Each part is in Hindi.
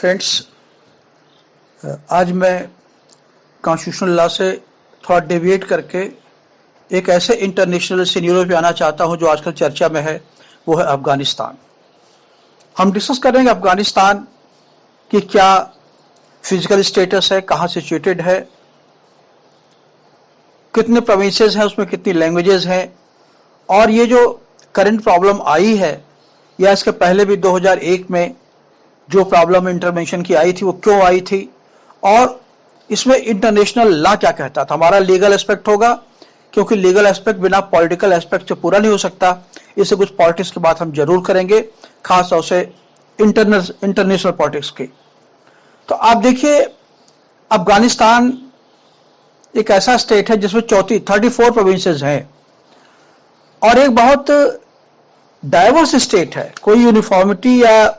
फ्रेंड्स, आज मैं कॉन्स्टिट्यूशनल लॉ से थोड़ा डेविएट करके एक ऐसे इंटरनेशनल सिनेरियो पे आना चाहता हूं जो आजकल चर्चा में है, वो है अफगानिस्तान। हम डिस्कस करेंगे अफगानिस्तान की क्या फिजिकल स्टेटस है, कहाँ सिचुएटेड है, कितने प्रोविंसेस हैं, उसमें कितनी लैंग्वेजेस हैं, और ये जो करंट प्रॉब्लम आई है या इसके पहले भी 2001 में जो प्रॉब्लम इंटरवेंशन की आई थी वो क्यों आई थी, और इसमें इंटरनेशनल लॉ क्या कहता था। हमारा लीगल एस्पेक्ट होगा, क्योंकि लीगल एस्पेक्ट बिना पॉलिटिकल एस्पेक्ट से पूरा नहीं हो सकता। इससे कुछ पॉलिटिक्स की बात हम जरूर करेंगे, खास तौर से इंटरनेशनल पॉलिटिक्स की। तो आप देखिए, अफगानिस्तान एक ऐसा स्टेट है जिसमें 34 प्रोविंसेस हैं और एक बहुत डाइवर्स स्टेट है। कोई यूनिफॉर्मिटी या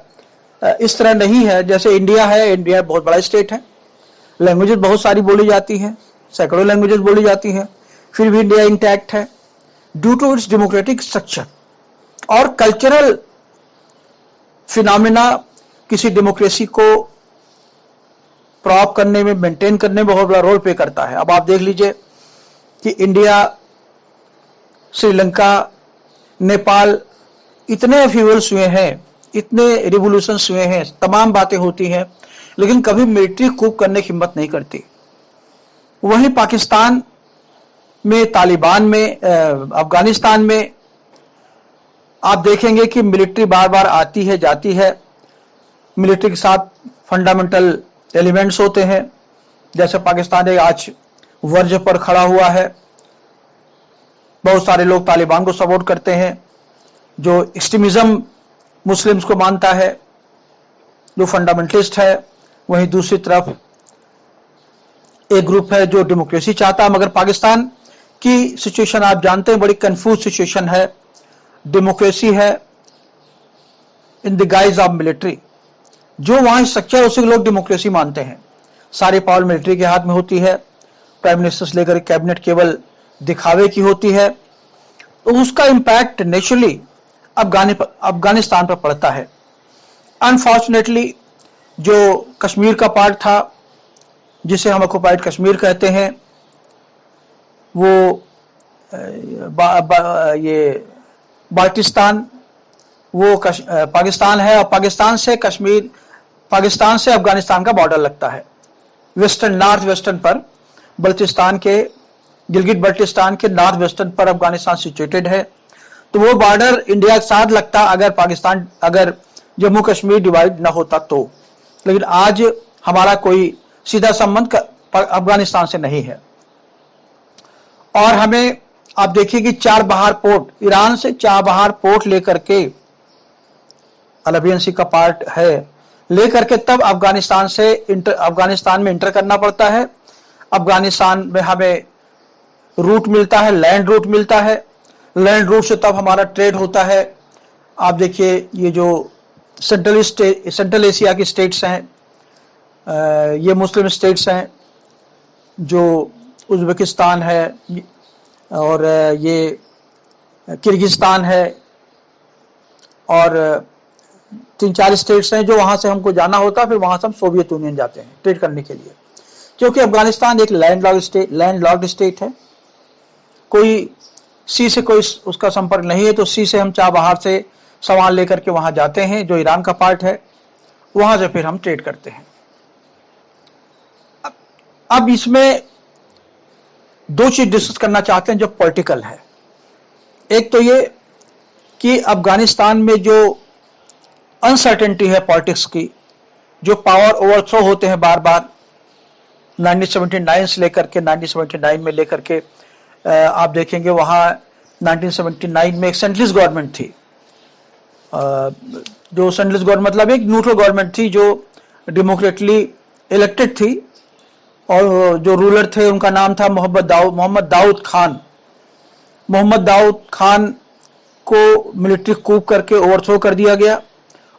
इस तरह नहीं है जैसे इंडिया है। इंडिया बहुत बड़ा स्टेट है, लैंग्वेजेस बहुत सारी बोली जाती हैं, सैकड़ों लैंग्वेजेस बोली जाती हैं, फिर भी इंडिया इंटैक्ट है due to its democratic structure. और कल्चरल फिनोमेना किसी डेमोक्रेसी को प्रॉप करने में, मेंटेन करने में बहुत बड़ा रोल प्ले करता है। अब आप देख लीजिए कि इंडिया, श्रीलंका, नेपाल इतने फ्यूल्स हुए हैं, इतने रिवोल्यूशंस हुए हैं, तमाम बातें होती हैं, लेकिन कभी मिलिट्री कूप करने की हिम्मत नहीं करती। वहीं पाकिस्तान में, तालिबान में, अफगानिस्तान में आप देखेंगे कि मिलिट्री बार बार आती है, जाती है। मिलिट्री के साथ फंडामेंटल एलिमेंट्स होते हैं, जैसे पाकिस्तान एक आज वर्ज पर खड़ा हुआ है। बहुत सारे लोग तालिबान को सपोर्ट करते हैं, जो एक्सट्रीमिज्म मुस्लिम्स को मानता है, जो फंडामेंटलिस्ट है। वहीं दूसरी तरफ एक ग्रुप है जो डेमोक्रेसी चाहता है। मगर पाकिस्तान की सिचुएशन आप जानते हैं, बड़ी कंफ्यूज सिचुएशन है। डेमोक्रेसी है in the guys of military. जो वहां स्ट्रक्चर, उसे लोग डेमोक्रेसी मानते हैं। सारी पावर मिलिट्री के हाथ में होती है, प्राइम मिनिस्टर से लेकर कैबिनेट केवल दिखावे की होती है। तो उसका इंपैक्ट नेचुरली अफगानिस्तान पर पड़ता है। अनफॉर्चुनेटली जो कश्मीर का पार्ट था, जिसे हम ऑक्युपाइड कश्मीर कहते हैं, वो ये बाल्टिस्तान, वो पाकिस्तान है। और पाकिस्तान से अफगानिस्तान का बॉर्डर लगता है वेस्टर्न, नॉर्थ वेस्टर्न पर। बल्टिस्तान के, गिलगिट बल्टिस्तान के नॉर्थ वेस्टर्न पर अफगानिस्तान सिचुएटेड है। तो वो बॉर्डर इंडिया के साथ लगता अगर जम्मू कश्मीर डिवाइड ना होता तो। लेकिन आज हमारा कोई सीधा संबंध अफगानिस्तान से नहीं है। और हमें आप देखिए कि चाबहार पोर्ट, ईरान से चाबहार पोर्ट लेकर के, अरबियन सी का पार्ट है, लेकर के तब अफगानिस्तान में इंटर करना पड़ता है। अफगानिस्तान में हमें रूट मिलता है, लैंड रूट मिलता है। लैंड रूट से तब हमारा ट्रेड होता है। आप देखिए, ये जो सेंट्रल एशिया की स्टेट्स हैं, ये मुस्लिम स्टेट्स हैं, जो उज्बेकिस्तान है और ये किर्गिस्तान है, और 3-4 स्टेट्स हैं जो वहां से हमको जाना होता है। फिर वहां से हम सोवियत यूनियन जाते हैं ट्रेड करने के लिए, क्योंकि अफगानिस्तान एक लैंडलॉक्ड स्टेट है। कोई सी से कोई उसका संपर्क नहीं है। तो सी से हम चाबहार से सामान लेकर के वहां जाते हैं, जो ईरान का पार्ट है, वहां से फिर हम ट्रेड करते हैं। अब इसमें दो चीज डिस्कस करना चाहते हैं जो पॉलिटिकल है। एक तो ये कि अफगानिस्तान में जो अनसर्टेनिटी है पॉलिटिक्स की, जो पावर ओवरथ्रो होते हैं बार बार, 1979 से लेकर के 1979 में लेकर के आप देखेंगे वहां 1979 में एक सेंट्रलिस्ट गवर्नमेंट थी। जो सेंट्रलिस्ट गवर्नमेंट मतलब एक न्यूट्रल गवर्नमेंट थी, जो डेमोक्रेटली इलेक्टेड थी, और जो रूलर थे उनका नाम था मोहम्मद दाऊद खान। मोहम्मद दाऊद खान को मिलिट्री कूप करके ओवरथ्रो कर दिया गया,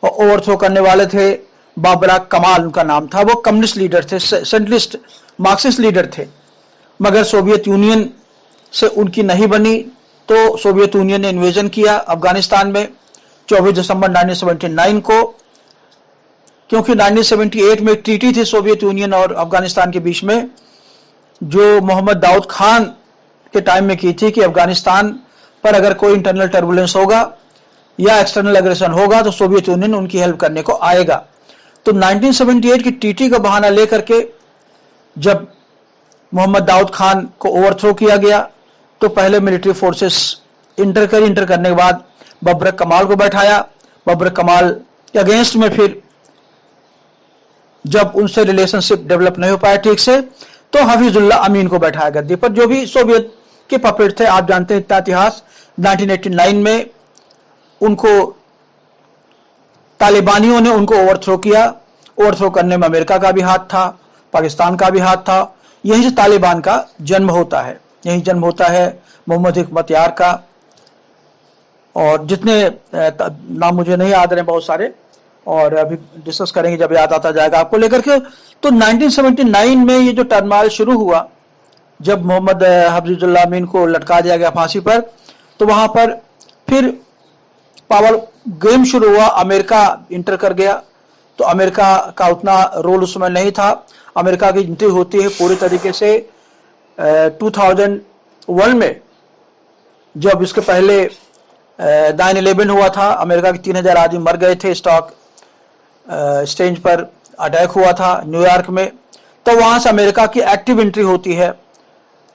और ओवरथ्रो करने वाले थे बाबरा कमाल, उनका नाम था। वो कम्युनिस्ट लीडर थे, सेंट्रलिस्ट मार्क्सिस्ट लीडर थे। मगर सोवियत यूनियन से उनकी नहीं बनी, तो सोवियत यूनियन ने इन्वेजन किया अफगानिस्तान में 24 दिसंबर 1979 को। क्योंकि 1978 में ट्रीटी थी सोवियत यूनियन और अफगानिस्तान के बीच में, जो मोहम्मद दाऊद खान के टाइम में की थी कि अफगानिस्तान पर अगर कोई इंटरनल टर्बुलेंस होगा या एक्सटर्नल एग्रेशन होगा तो सोवियत यूनियन उनकी हेल्प करने को आएगा। तो 1978 की ट्रीटी का बहाना लेकर के जब मोहम्मद दाऊद खान को ओवरथ्रो किया गया तो पहले मिलिट्री फोर्सेस इंटर करने के बाद बबरक कमाल को बैठाया। बबरक कमाल के अगेंस्ट में फिर जब उनसे रिलेशनशिप डेवलप नहीं हो पाया ठीक से तो हफीजुल्लाह अमीन को बैठाया गद्दी पर, जो भी सोवियत के पपेट थे। आप जानते हैं इतना इतिहास। 1989 में उनको तालिबानियों ने उनको ओवरथ्रो किया। ओवरथ्रो करने में अमेरिका का भी हाथ था, पाकिस्तान का भी हाथ था। यहीं से तालिबान का जन्म होता है, यहीं जन्म होता है मोहम्मद हिकमत यार का। और जितने नाम मुझे नहीं याद रहे बहुत सारे, और अभी डिस्कस करेंगे जब याद आता जाएगा आपको लेकर के। तो 1979 में ये जो टर्माइल शुरू हुआ, जब मोहम्मद हफीजुल्लाह अमीन को लटका दिया गया फांसी पर, तो वहां पर फिर पावर गेम शुरू हुआ। अमेरिका इंटर कर गया। तो अमेरिका का उतना रोल उसमें नहीं था। अमेरिका की एंट्री होती है पूरी तरीके से 2001 में, जब इसके पहले 9/11 हुआ था। अमेरिका के 3000 आदमी मर गए थे। स्टॉक एक्सचेंज पर अटैक हुआ था न्यूयॉर्क में। तो वहां से अमेरिका की एक्टिव एंट्री होती है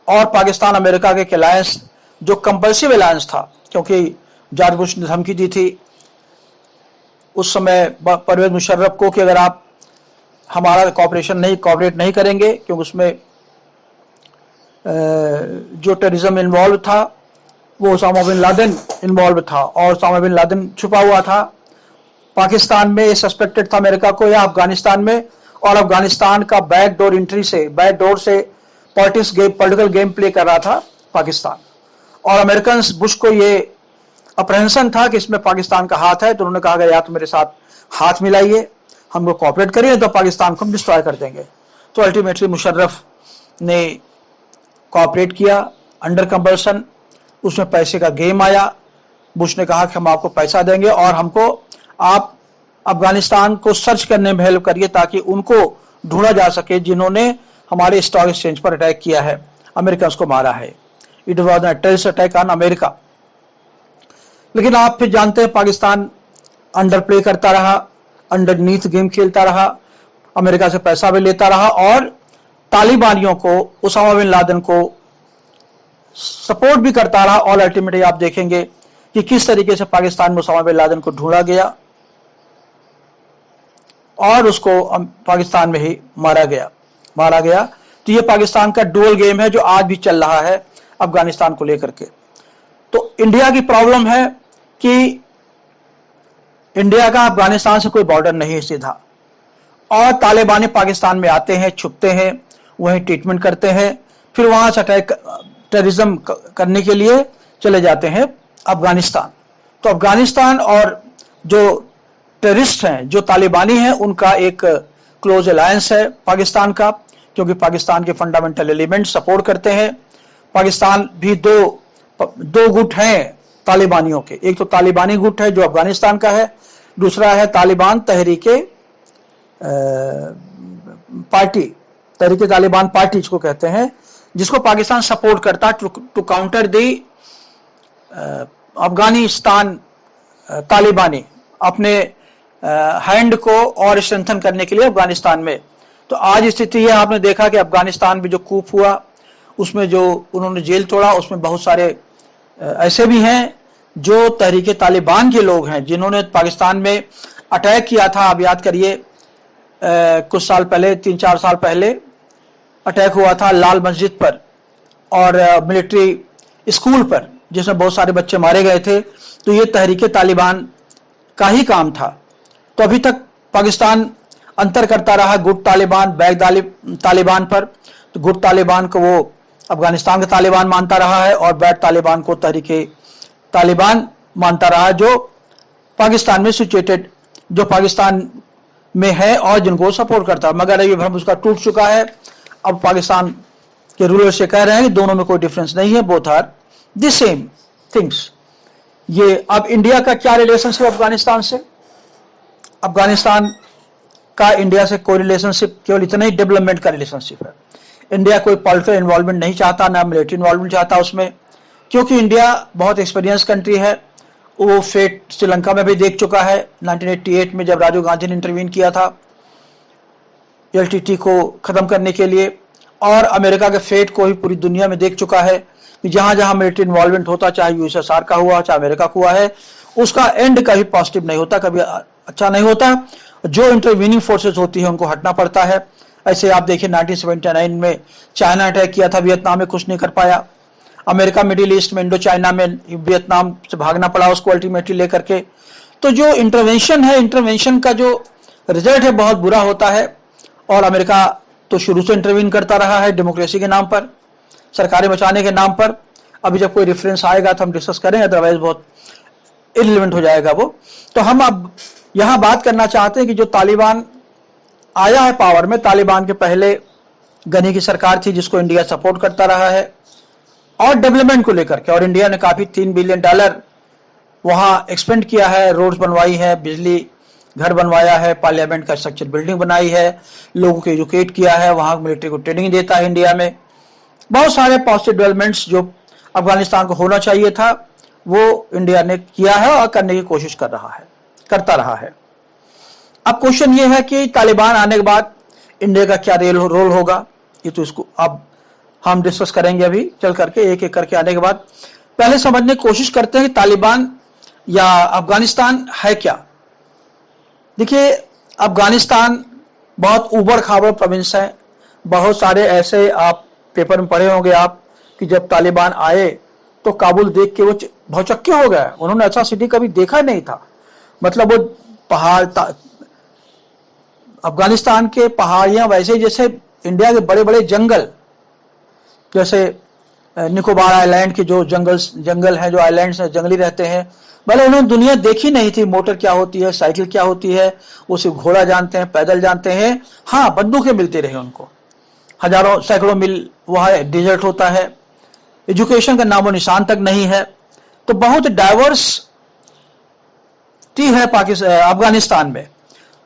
और पाकिस्तान अमेरिका के अलायंस, जो कंपल्सिव अलायंस था, क्योंकि जॉर्ज बुश ने धमकी दी थी उस समय परवेज मुशर्रफ को कि अगर आप हमारा कोऑपरेट नहीं करेंगे, क्योंकि उसमें जो टेररिज्म इन्वॉल्व था वो ओसामा बिन लादेन इन्वॉल्व था, और ओसामा बिन लादेन छुपा हुआ था पाकिस्तान में, सस्पेक्टेड था अमेरिका को या अफगानिस्तान में। और अफगानिस्तान का बैकडोर से पॉलिटिकल गेम प्ले कर रहा था पाकिस्तान। और अमेरिकन बुश को ये अप्रहेंशन था कि इसमें पाकिस्तान का हाथ है। तो उन्होंने कहा या तो मेरे साथ हाथ मिलाइए, हमको कोऑपरेट करिए, तो पाकिस्तान को हम डिस्ट्रॉय कर देंगे। तो अल्टीमेटली मुशर्रफ ने कोऑपरेट किया अंडर कंपल्सन। उसमें पैसे का गेम आया। बुश ने कहा कि हम आपको पैसा देंगे और हमको आप अफगानिस्तान को सर्च करने में हेल्प करिए ताकि उनको ढूंढा जा सके जिन्होंने हमारे स्टॉक एक्सचेंज पर अटैक किया है, अमेरिकन को मारा है। It was a terrorist attack on America. लेकिन आप फिर जानते हैं पाकिस्तान अंडर प्ले करता रहा, अंडरनीथ गेम खेलता रहा, अमेरिका से पैसा भी लेता रहा और तालिबानियों को, ओसामा बिन लादेन को सपोर्ट भी करता रहा। और अल्टीमेटली आप देखेंगे कि किस तरीके से पाकिस्तान में ओसामा बिन लादेन को ढूंढा गया और उसको पाकिस्तान में ही मारा गया। तो ये पाकिस्तान का डुअल गेम है जो आज भी चल रहा है अफगानिस्तान को लेकर के। तो इंडिया की प्रॉब्लम है कि इंडिया का अफगानिस्तान से कोई बॉर्डर नहीं है सीधा, और तालिबानी पाकिस्तान में आते हैं, छुपते हैं, वहीं ट्रीटमेंट करते हैं, फिर वहां से अटैक टेररिज्म करने के लिए चले जाते हैं अफगानिस्तान। तो अफगानिस्तान और जो टेररिस्ट हैं, जो तालिबानी हैं, उनका एक क्लोज अलायंस है पाकिस्तान का, क्योंकि पाकिस्तान के फंडामेंटल एलिमेंट सपोर्ट करते हैं। पाकिस्तान भी दो गुट हैं तालिबानियों के। एक तो तालिबानी गुट है जो अफगानिस्तान का है, दूसरा है तालिबान तहरीके तालिबान पार्टी जिसको कहते हैं, जिसको पाकिस्तान सपोर्ट करता टू काउंटर दी अफगानिस्तान तालिबानी, अपने हैंड को और स्ट्रेंथन करने के लिए अफगानिस्तान में। तो आज स्थिति है, आपने देखा कि अफगानिस्तान में जो कूप हुआ उसमें जो उन्होंने जेल तोड़ा, उसमें बहुत सारे ऐसे भी हैं जो तहरीके तालिबान के लोग हैं जिन्होंने पाकिस्तान में अटैक किया था। आप याद करिए कुछ साल पहले, 3-4 साल पहले अटैक हुआ था लाल मस्जिद पर और मिलिट्री स्कूल पर, जिसमें बहुत सारे बच्चे मारे गए थे। तो ये तहरीके तालिबान का ही काम था। तो अभी तक पाकिस्तान अंतर करता रहा गुट तालिबान, बैग तालिबान पर। तो गुट तालिबान को वो अफगानिस्तान का तालिबान मानता रहा है और बैग तालिबान को तहरीके तालिबान मानता रहा, जो पाकिस्तान में सिचुएटेड, जो पाकिस्तान में है और जिनको सपोर्ट करता है। मगर ये भ्रम उसका टूट चुका है। अब पाकिस्तान के रूलर से कह रहे हैं कि दोनों में कोई डिफरेंस नहीं है, both are the same things. ये अब इंडिया का क्या रिलेशनशिप अफगानिस्तान से? अफगानिस्तान का इंडिया से कोई रिलेशनशिप केवल इतना ही डेवलपमेंट का रिलेशनशिप है। इंडिया कोई पॉलिटिकल इन्वॉल्वमेंट नहीं चाहता, ना मिलिट्री इन्वॉल्वमेंट चाहता उसमें, क्योंकि इंडिया बहुत एक्सपीरियंस कंट्री है। वो फेट श्रीलंका में भी देख चुका है 1988 में, जब राजीव गांधी ने इंटरवीन किया था एलटीटी को खत्म करने के लिए, और अमेरिका के फेट को ही पूरी दुनिया में देख चुका है कि जहां जहां मिलिट्री इन्वॉल्वमेंट होता, चाहे यूएसएसआर का हुआ चाहे अमेरिका का हुआ है, उसका एंड कभी पॉजिटिव नहीं होता, कभी अच्छा नहीं होता। जो इंटरवीनिंग फोर्सेस होती है उनको हटना पड़ता है। ऐसे आप देखिए 1979 में चाइना अटैक किया था वियतनाम में, कुछ नहीं कर पाया। अमेरिका मिडिल ईस्ट में, इंडो चाइना में वियतनाम से भागना पड़ा उसको अल्टीमेटली लेकर के। तो जो इंटरवेंशन है, इंटरवेंशन का जो रिजल्ट है बहुत बुरा होता है। और अमेरिका तो शुरू से इंटरवीन करता रहा है डेमोक्रेसी के नाम पर, सरकारें बचाने के नाम पर। अभी जब कोई रेफरेंस आएगा तो हम डिस्कस करेंगे, अदरवाइज बहुत इररिलेवेंट हो जाएगा वो। तो हम अब यहां बात करना चाहते हैं कि जो तालिबान आया है पावर में, तालिबान के पहले गनी की सरकार थी जिसको इंडिया सपोर्ट करता रहा है, और डेवलपमेंट को लेकर के, और इंडिया ने काफी $3 बिलियन वहां एक्सपेंड किया है, रोड्स बनवाई है, बिजली घर बनवाया है, पार्लियामेंट का स्ट्रक्चर बिल्डिंग बनाई है, लोगों को एजुकेट किया है, वहां मिलिट्री को ट्रेनिंग देता है इंडिया में। बहुत सारे पॉजिटिव डेवलपमेंट्स जो अफगानिस्तान को होना चाहिए था वो इंडिया ने किया है और करने की कोशिश करता रहा है। अब क्वेश्चन ये है कि तालिबान आने के बाद इंडिया का क्या रोल होगा, ये तो इसको अब हम डिस्कस करेंगे अभी चल करके, एक एक करके आने के बाद। पहले समझने की कोशिश करते हैं कि तालिबान या अफगानिस्तान है क्या। देखिए, अफगानिस्तान बहुत उबड़ खाबड़ प्रोविंस है। बहुत सारे ऐसे आप पेपर में पढ़े होंगे आप कि जब तालिबान आए तो काबुल देख के वो भौचक्के हो गए, उन्होंने ऐसा सिटी कभी देखा नहीं था। मतलब वो पहाड़, अफगानिस्तान के पहाड़ियां वैसे जैसे इंडिया के बड़े बड़े जंगल, जैसे निकोबार आइलैंड के जो जंगल हैं, जो आइलैंड्स हैं, जंगली रहते हैं। भले उन्होंने दुनिया देखी नहीं थी, मोटर क्या होती है, साइकिल क्या होती है, वो सिर्फ घोड़ा जानते हैं, पैदल जानते हैं। हाँ, बंदूकें मिलती रही उनको, हजारों सैकड़ों मील वहां डिजर्ट होता है, एजुकेशन का नामो निशान तक नहीं है। तो बहुत डाइवर्सिटी है अफगानिस्तान में।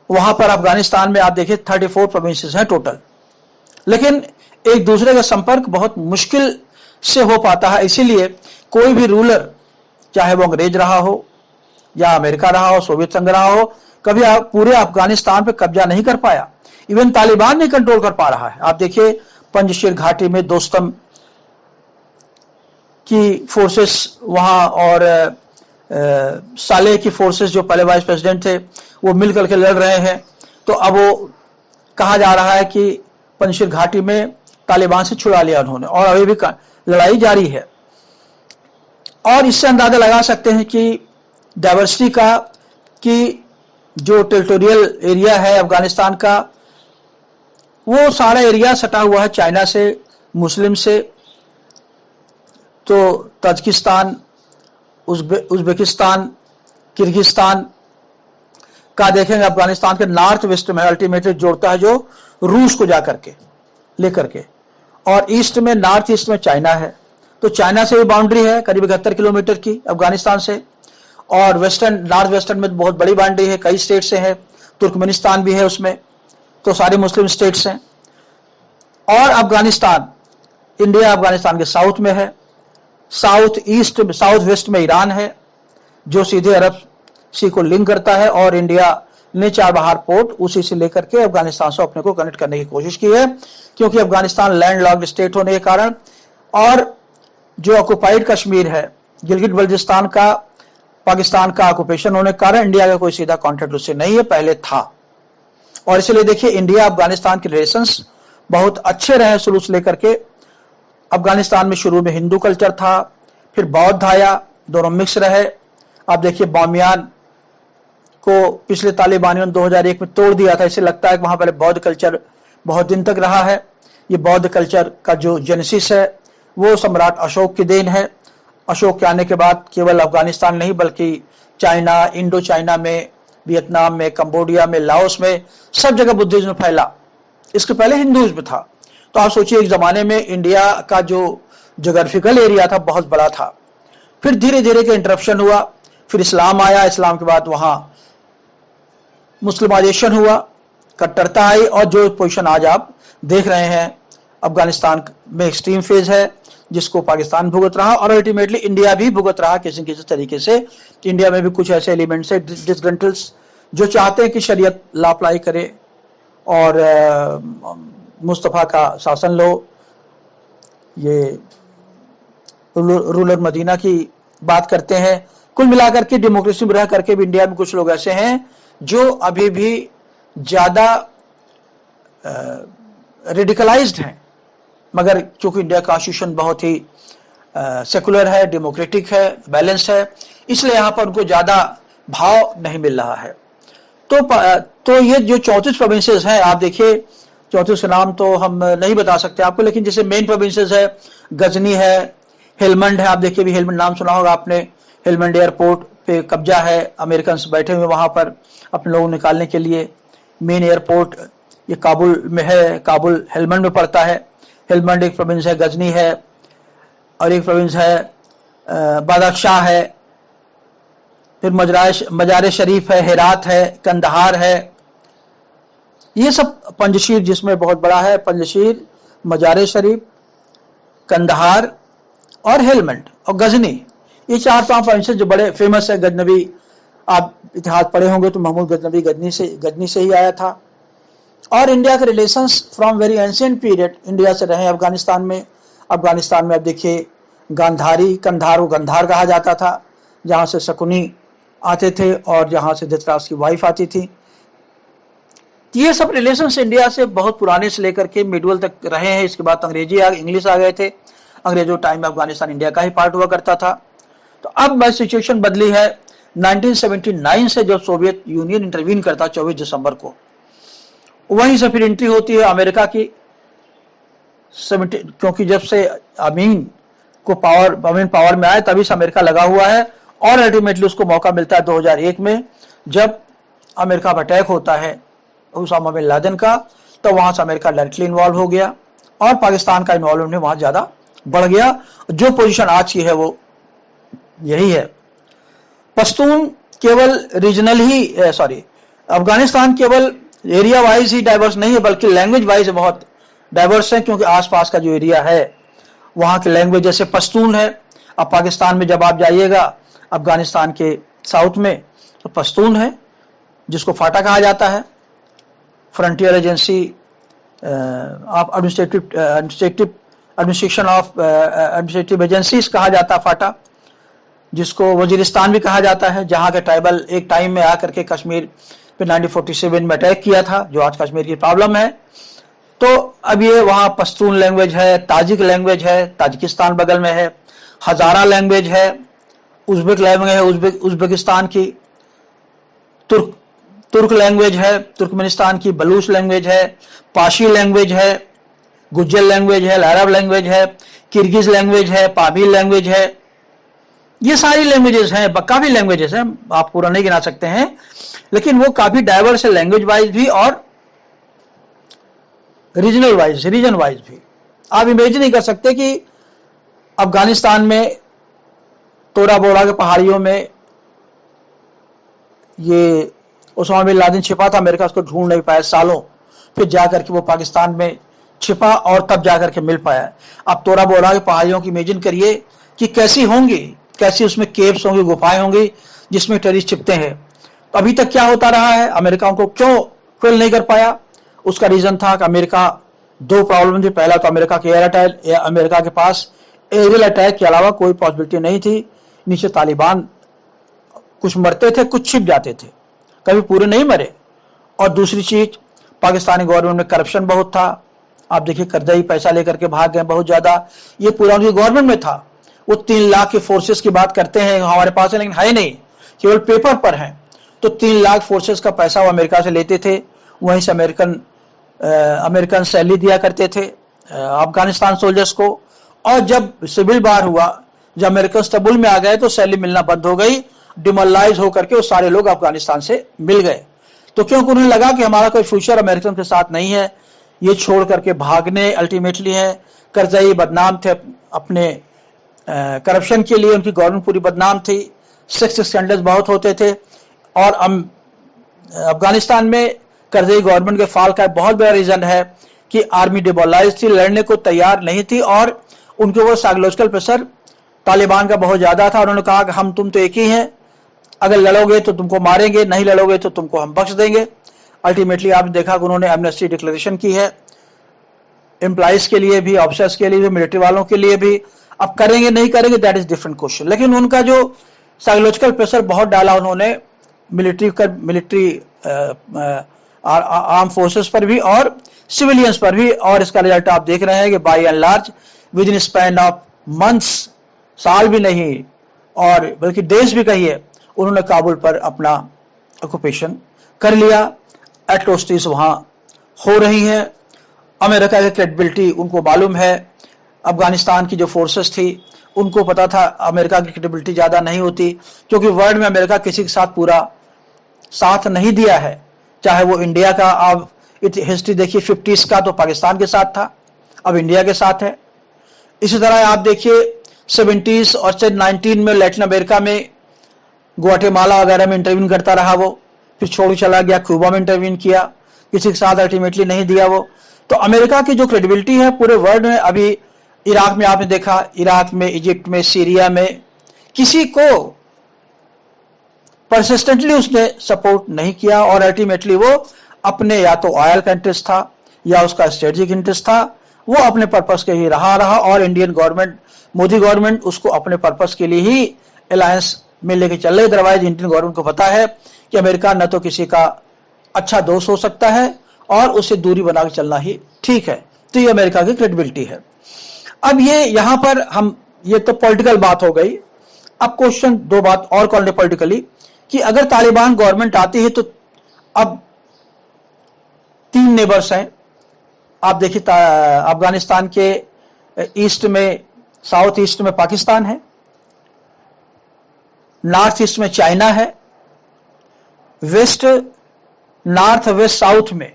वहां पर अफगानिस्तान में आप देखिए 34 प्रोविंसेस हैं टोटल, लेकिन एक दूसरे का संपर्क बहुत मुश्किल से हो पाता है। इसीलिए कोई भी रूलर, चाहे वो अंग्रेज रहा हो या अमेरिका रहा हो, सोवियत संघ रहा हो, कभी पूरे अफगानिस्तान पे कब्जा नहीं कर पाया। इवन तालिबान नहीं कंट्रोल कर पा रहा है। आप देखिए पंजशीर घाटी में दोस्तम की फोर्सेस वहां, और साले की फोर्सेस जो पहले वाइस प्रेसिडेंट थे वो मिलकर के लड़ रहे हैं। तो अब वो कहा जा रहा है कि पंजशीर घाटी में तालिबान से छुड़ा लिया उन्होंने, और अभी भी लड़ाई जारी है। और इससे अंदाजा लगा सकते हैं कि डाइवर्सिटी का, कि जो टेरिटोरियल एरिया है अफगानिस्तान का, वो सारा एरिया सटा हुआ है चाइना से, मुस्लिम से। तो ताजिकिस्तान, उज्बेकिस्तान, किर्गिस्तान का देखेंगे, अफगानिस्तान के नॉर्थ वेस्ट में अल्टीमेटली जोड़ता है जो रूस को जाकर के लेकर के, और ईस्ट में, नॉर्थ ईस्ट में चाइना है। तो चाइना से भी बाउंड्री है करीब 71 किलोमीटर की अफगानिस्तान से, और वेस्टर्न, नॉर्थ वेस्टर्न में बहुत बड़ी बाउंड्री है, कई स्टेट से है, तुर्कमेनिस्तान भी है उसमें। तो सारे मुस्लिम स्टेट्स हैं। और अफगानिस्तान, इंडिया अफगानिस्तान के साउथ में है, साउथ वेस्ट में ईरान है जो सीधे अरब सी को लिंक करता है, और इंडिया ने चाबहार पोर्ट उसी से लेकर के अफगानिस्तान से अपने को कनेक्ट करने की कोशिश की है, क्योंकि अफगानिस्तान लैंडलॉक्ड स्टेट होने के कारण, और जो ऑक्युपाइड कश्मीर है, गिलगिट बल्टिस्तान का पाकिस्तान का ऑक्युपेशन होने के कारण इंडिया का कोई सीधा कॉन्टेक्ट उससे नहीं है, पहले था। और इसलिए देखिए इंडिया अफगानिस्तान के रिलेशंस बहुत अच्छे रहे शुरू से लेकर के। अफगानिस्तान में शुरू में हिंदू कल्चर था, फिर बौद्ध आया, दोनों मिक्स रहे। आप देखिए बामियान को पिछले तालिबानियों ने 2001 में तोड़ दिया था। इसे लगता है कि वहां पर बौद्ध कल्चर बहुत दिन तक रहा है। ये बौद्ध कल्चर का जो जेनेसिस है वो सम्राट अशोक की देन है। अशोक के आने के बाद केवल अफगानिस्तान नहीं बल्कि चाइना, इंडो चाइना में, वियतनाम में, कंबोडिया में, लाओस में, सब जगह बुद्धिज्म फैला। इसके पहले हिंदुइज्म था। तो आप सोचिए एक जमाने में इंडिया का जो जोग्राफिकल एरिया था बहुत बड़ा था, फिर धीरे धीरे के इंटरप्शन हुआ, फिर इस्लाम आया, इस्लाम के बाद वहां मुस्लिमाइजेशन हुआ, कट्टरता आई और जो पोजीशन आज आप देख रहे हैं अफगानिस्तान में एक्सट्रीम फेज है जिसको पाकिस्तान भुगत रहा और अल्टीमेटली इंडिया भी भुगत रहा किसी न किसी तरीके से। इंडिया में भी कुछ ऐसे एलिमेंट्स है डिसग्रंटल्स जो चाहते हैं कि शरीयत ला अप्लाई करे और मुस्तफ़ा का शासन लो। ये रूलर मदीना की बात करते हैं। कुल मिलाकर के डेमोक्रेसी में रह करके भी इंडिया में कुछ लोग ऐसे हैं जो अभी भी ज्यादा रेडिकलाइज्ड हैं, मगर चूंकि इंडिया कॉन्स्टिट्यूशन बहुत ही सेकुलर है, डेमोक्रेटिक है, बैलेंस है, इसलिए यहाँ पर उनको ज्यादा भाव नहीं मिल रहा है। तो ये जो 34 प्रोविंसेस हैं, आप देखिए 34 के नाम तो हम नहीं बता सकते आपको, लेकिन जैसे मेन प्रोविंसेस है गजनी है, हेलमंड है, आप देखिए भी हेलमंड नाम सुना होगा आपने। हेलमंड एयरपोर्ट पे कब्जा है, अमेरिकन बैठे हुए वहां पर अपने लोगों निकालने के लिए। मेन एयरपोर्ट ये काबुल में है, काबुल हेलमंड में पड़ता है। हेलमंड एक प्रोविंस है, गजनी है, और एक प्रोविंस है बदख्शां है, फिर मजार शरीफ है, हेरात है, कंदहार है। ये सब पंजशीर जिसमें बहुत बड़ा है, पंजशीर, मजार शरीफ, कंदहार और हेलमंड और गजनी, ये 4-5 प्रोविंसेस जो बड़े फेमस है। गजनवी, आप इतिहास पढ़े होंगे तो महमूद गजनवी गजनी से ही आया था। और इंडिया के relations from very ancient period India से रहे अफगानिस्तान में। अफगानिस्तान में आप देखिए गांधारी, कंधार को गंधार कहा जाता था, जहां से शकुनी आते थे और जहां से धृतराष्ट्र की वाइफ आती थी। ये सब रिलेशंस इंडिया से बहुत पुराने से लेकर के मिडवल तक रहे हैं। इसके बाद इंग्लिश आ गए थे। अंग्रेजों टाइम में अफगानिस्तान इंडिया का ही पार्ट हुआ करता था। तो अब सिचुएशन बदली है 1979 से, जब सोवियत यूनियन इंटरवीन करता 24 दिसंबर को, वहीं से फिर एंट्री होती है अमेरिका की। क्योंकि जब से अमीन पावर में आए तभी से अमेरिका लगा हुआ है, और अल्टीमेटली उसको मौका मिलता है 2001 में, जब अमेरिका पर अटैक होता है उसामा बिन लादेन का, तो वहां से अमेरिका डायरेक्टली इन्वॉल्व हो गया और पाकिस्तान का इन्वॉल्वमेंट वहां ज्यादा बढ़ गया। जो पोजीशन आज की है वो यही है। पश्तून केवल रीजनल ही अफगानिस्तान केवल एरिया वाइज ही डाइवर्स नहीं है, बल्कि लैंग्वेज वाइज बहुत डाइवर्स है, क्योंकि आसपास का जो एरिया है वहां की लैंग्वेज, जैसे पश्तून है। अब पाकिस्तान में जब आप जाइएगा अफगानिस्तान के साउथ में, तो पश्तून है जिसको फाटा कहा जाता है, frontier agency of administrative agencies कहा जाता है फाटा, जिसको वजीरिस्तान भी कहा जाता है, जहां के ट्राइबल एक टाइम में आकर के कश्मीर पे 1947 में अटैक किया था, जो आज कश्मीर की प्रॉब्लम है। तो अब ये वहां पश्तून लैंग्वेज है, ताजिक लैंग्वेज है, ताजिकिस्तान बगल में है, हजारा लैंग्वेज है, उज़्बेक लैंग्वेज है उज़्बेकिस्तान की, तुर्क लैंग्वेज है तुर्कमेनिस्तान की, बलूच लैंग्वेज है, पाशी लैंग्वेज है, गुज्जर लैंग्वेज है, अरब लैंग्वेज है, किर्गिज लैंग्वेज है, पामीर लैंग्वेज है। ये सारी लैंग्वेजेस हैं, काफी लैंग्वेजेस हैं, आप पूरा नहीं गिना सकते हैं, लेकिन वो काफी डाइवर्स है लैंग्वेज वाइज भी और रीजन वाइज भी। आप इमेजिन नहीं कर सकते कि अफगानिस्तान में तोरा बोरा के पहाड़ियों में ये उसामा बिन लादेन छिपा था, अमेरिका उसको ढूंढ नहीं पाया सालों, फिर जाकर के वो पाकिस्तान में छिपा और तब जाकर के मिल पाया। अब तोरा बोरा के पहाड़ियों की इमेजिन करिए कि कैसी होंगी, कैसी उसमें केव्स होंगी, गुफाएं होंगी जिसमें टेररिस्ट छिपते हैं। तो अभी तक क्या होता रहा है, अमेरिका उनको क्यों फेल नहीं कर पाया? उसका रीजन था कि अमेरिका, दो प्रॉब्लम थी। पहला तो अमेरिका के एयर अटैक, अमेरिका के पास एरियल अटैक के अलावा कोई पॉसिबिलिटी नहीं थी। नीचे तालिबान कुछ मरते थे, कुछ छिप जाते थे, कभी पूरे नहीं मरे। और दूसरी चीज, पाकिस्तानी गवर्नमेंट में करप्शन बहुत था। आप देखिए करजई पैसा लेकर के भाग गए बहुत ज्यादा, ये पूरा उनकी गवर्नमेंट में था। वो 3 लाख के फोर्सेस की बात करते हैं हमारे पास है, लेकिन है नहीं, केवल पेपर पर है। तो 3 लाख फोर्सेस का पैसा वो अमेरिका से लेते थे, वहीं से अमेरिकन सैलरी दिया करते थे अफगानिस्तान सोल्जर्स को। और जब सिविल वार हुआ, जब अमेरिकन तबुल में आ गए, तो सैलरी मिलना बंद हो गई, डिमोरलाइज होकर के वो सारे लोग अफगानिस्तान से मिल गए। तो क्योंकि उन्हें लगा कि हमारा कोई फ्यूचर अमेरिकन के साथ नहीं है, ये छोड़ करके भागने अल्टीमेटली है। करजई बदनाम थे अपने करप्शन के लिए, उनकी गवर्नमेंट पूरी बदनाम थी, सेक्स स्कैंडल्स बहुत होते थे। और अफगानिस्तान में करज़ई गवर्नमेंट के फॉल का बहुत बड़ा रीजन है कि आर्मी डिमोरलाइज थी, लड़ने को तैयार नहीं थी और उनके ऊपर साइकोलॉजिकल प्रेशर तालिबान का बहुत ज्यादा था। उन्होंने कहा कि हम तुम तो एक ही हैं, अगर लड़ोगे तो तुमको मारेंगे, नहीं लड़ोगे तो तुमको हम बख्श देंगे। अल्टीमेटली आपने देखा कि उन्होंने एमनेस्टी डिक्लेरेशन की है, एम्प्लॉइज के लिए भी, ऑफिसर्स के लिए भी, मिलिट्री वालों के लिए भी। अब करेंगे नहीं करेंगे दैट इज डिफरेंट क्वेश्चन, लेकिन उनका जो साइकोलॉजिकल प्रेशर बहुत डाला उन्होंने मिलिट्री आर्म फोर्सेस पर भी और सिविलियंस पर भी, और इसका रिजल्ट आप देख रहे हैं कि by and large within span of months, साल भी नहीं और बल्कि देश भी कहिए, उन्होंने काबुल पर अपना ऑक्यूपेशन कर लिया। एट्रोसिटीज वहां हो रही हैं। अमेरिका की क्रेडिबिलिटी उनको मालूम है, अफगानिस्तान की जो फोर्सेस थी उनको पता था अमेरिका की क्रेडिबिलिटी ज्यादा नहीं होती, क्योंकि वर्ल्ड में अमेरिका किसी के साथ पूरा साथ नहीं दिया है। चाहे वो इंडिया का, आप हिस्ट्री देखिए 50s का तो पाकिस्तान के साथ था, अब इंडिया के साथ है। इसी तरह आप देखिए 70s और 19 में लैटिन अमेरिका में ग्वाटेमाला वगैरह में इंटरव्यून करता रहा वो, फिर छोड़ चला गया, क्यूबा में इंटरव्यून किया, किसी के साथ अल्टीमेटली नहीं दिया वो। तो अमेरिका की जो क्रेडिबिलिटी है पूरे वर्ल्ड में, अभी इराक में आपने देखा, इराक में, इजिप्ट में, सीरिया में किसी को परसिस्टेंटली उसने सपोर्ट नहीं किया और अल्टीमेटली वो अपने या तो ऑयल का इंटरेस्ट था या उसका स्ट्रेटेजिक इंटरेस्ट था, वो अपने पर्पस के ही रहा और इंडियन गवर्नमेंट, मोदी गवर्नमेंट उसको अपने पर्पस के लिए ही अलायंस में लेके चल रही। अदरवाइज इंडियन गवर्नमेंट को पता है कि अमेरिका न तो किसी का अच्छा दोस्त हो सकता है और उससे दूरी बना के चलना ही ठीक है। तो ये अमेरिका की क्रेडिबिलिटी है। अब ये यहां पर हम, ये तो पॉलिटिकल बात हो गई। अब क्वेश्चन दो बात और कर ले पॉलिटिकली, कि अगर तालिबान गवर्नमेंट आती है तो अब 3 नेबर्स हैं। आप देखिए अफगानिस्तान के ईस्ट में, साउथ ईस्ट में पाकिस्तान है, नॉर्थ ईस्ट में चाइना है, वेस्ट, नॉर्थ वेस्ट साउथ में,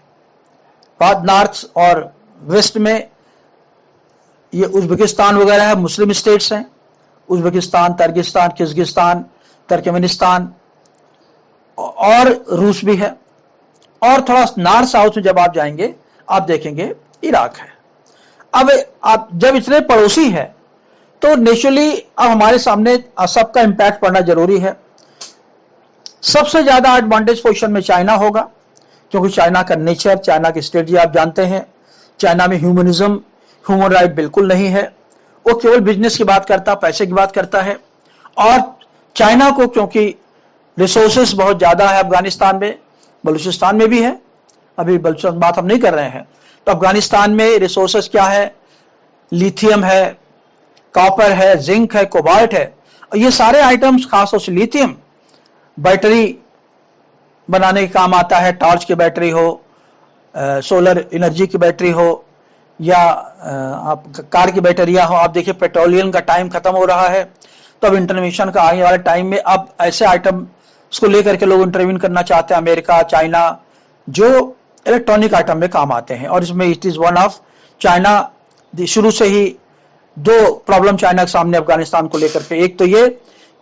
बाद नॉर्थ और वेस्ट में ये उज्बेकिस्तान वगैरह है, मुस्लिम स्टेट्स हैं, उज्बेकिस्तान, तर्किस्तान, किर्गिस्तान, तुर्कमेनिस्तान और रूस भी है। और थोड़ा नॉर्थ साउथ में जब आप जाएंगे आप देखेंगे इराक है। अब आप जब इतने पड़ोसी है तो नेचुरली अब हमारे सामने सबका इंपैक्ट पड़ना जरूरी है। सबसे ज्यादा एडवांटेज पोजीशन में चाइना होगा, क्योंकि चाइना का नेचर, चाइना की स्ट्रेटजी आप जानते हैं। चाइना में ह्यूमनिज्म, ह्यूमन राइट बिल्कुल नहीं है। वो केवल बिजनेस की बात करता, पैसे की बात करता है। और चाइना को क्योंकि रिसोर्सेस बहुत ज्यादा है अफगानिस्तान में, बलूचिस्तान में भी है, अभी बलूचिस्तान बात हम नहीं कर रहे हैं, तो अफगानिस्तान में रिसोर्सेस क्या है, लिथियम है, कॉपर है, जिंक है, कोबाल्ट है। और ये सारे आइटम्स, खासतौर से लिथियम बैटरी बनाने के काम आता है। टॉर्च की बैटरी हो, सोलर एनर्जी की बैटरी हो, या आप कार की बैटरियां हो। आप देखिए पेट्रोलियम का टाइम खत्म हो रहा है, तो अब इंटरनेशन का आने वाले टाइम में अब ऐसे आइटम उसको लेकर के लोग इंटरव्यून करना चाहते हैं, अमेरिका, चाइना, जो इलेक्ट्रॉनिक आइटम में काम आते हैं। और इसमें it is one of China, शुरू से ही 2 प्रॉब्लम चाइना के सामने अफगानिस्तान को लेकर के। एक तो ये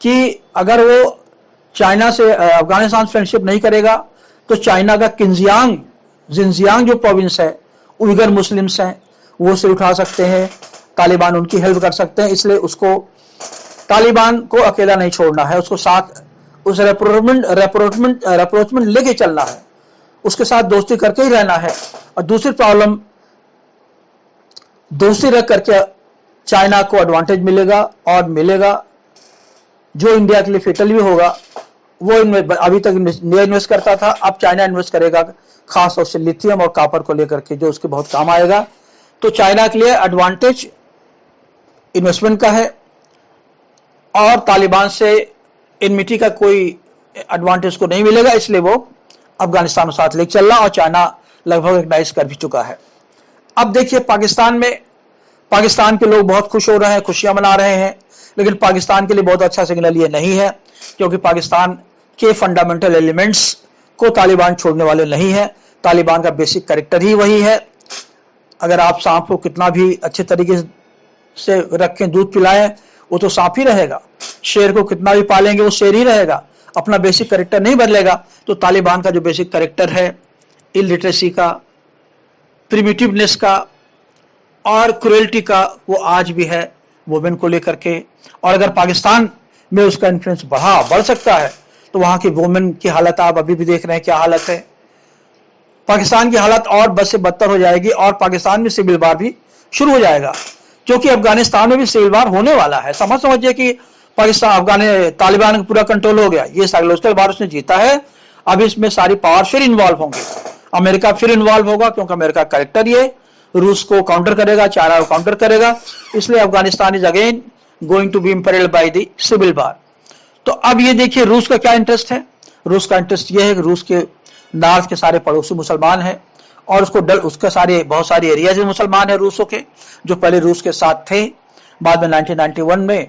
कि अगर वो चाइना से अफगानिस्तान फ्रेंडशिप नहीं करेगा तो चाइना का जिनजियांग जो प्रोविंस है, उइगर मुस्लिम्स हैं, वो से उठा सकते हैं, तालिबान उनकी हेल्प कर सकते हैं। इसलिए उसको तालिबान को अकेला नहीं छोड़ना है, उसको साथ उस रेप्रोचमेंट लेके चलना है, उसके साथ दोस्ती करके ही रहना है। और दूसरी प्रॉब्लम, दोस्ती रख करके चाइना को एडवांटेज मिलेगा, और मिलेगा जो इंडिया के लिए फेटल भी होगा। वो अभी तक इंडिया इन्वेस्ट करता था, अब चाइना इन्वेस्ट करेगा, खास तौर से लिथियम और कॉपर को लेकर के, जो उसके बहुत काम आएगा। तो चाइना के लिए एडवांटेज इन्वेस्टमेंट का है, और तालिबान से इनमिटी का कोई एडवांटेज को नहीं मिलेगा, इसलिए वो अफगानिस्तान के साथ लेकर चल रहा, और चाइना लगभग रिकॉग्नाइज कर भी चुका है। अब देखिए पाकिस्तान में, पाकिस्तान के लोग बहुत खुश हो रहे हैं, खुशियां मना रहे हैं, लेकिन पाकिस्तान के लिए बहुत अच्छा सिग्नल ये नहीं है, क्योंकि पाकिस्तान के फंडामेंटल एलिमेंट्स को तालिबान छोड़ने वाले नहीं है। तालिबान का बेसिक कैरेक्टर ही वही है। अगर आप सांप को कितना भी अच्छे तरीके से रखें, दूध पिलाएं, वो तो सांप ही रहेगा। शेर को कितना भी पालेंगे, वो शेर ही रहेगा, अपना बेसिक कैरेक्टर नहीं बदलेगा। तो तालिबान का जो बेसिक कैरेक्टर है, इलिटरेसी का, प्रिमिटिवनेस का और क्रुएल्टी का वो आज भी है वुमेन को लेकर के। और अगर पाकिस्तान में उसका इन्फ्लुएंस बढ़ सकता है तो वहां की वुमेन की हालत आप अभी भी देख रहे हैं क्या हालत है। पाकिस्तान की हालत और बद से बदतर हो जाएगी और पाकिस्तान में सिविल वार भी शुरू हो जाएगा, क्योंकि अफगानिस्तान में भी सिविल वार होने वाला है। समझिए कि पाकिस्तान तालिबान का पूरा कंट्रोल हो गया, ये साइकोलॉजिकल वार उसने जीता है। अब इसमें सारी पावर फिर इन्वॉल्व होंगे, अमेरिका फिर इन्वॉल्व होगा, क्योंकि अमेरिका करेक्टर ये रूस को काउंटर करेगा, चाइना को काउंटर करेगा, इसलिए Afghanistan is again going to be imperilled by the civil war. तो अब ये देखिए रूस का क्या इंटरेस्ट है। रूस का इंटरेस्ट ये है कि रूस के नॉर्थ के सारे पड़ोसी मुसलमान हैं और उसका बहुत सारे एरियाज में मुसलमान है रूसों के, जो पहले रूस के साथ थे। बाद में 1991 में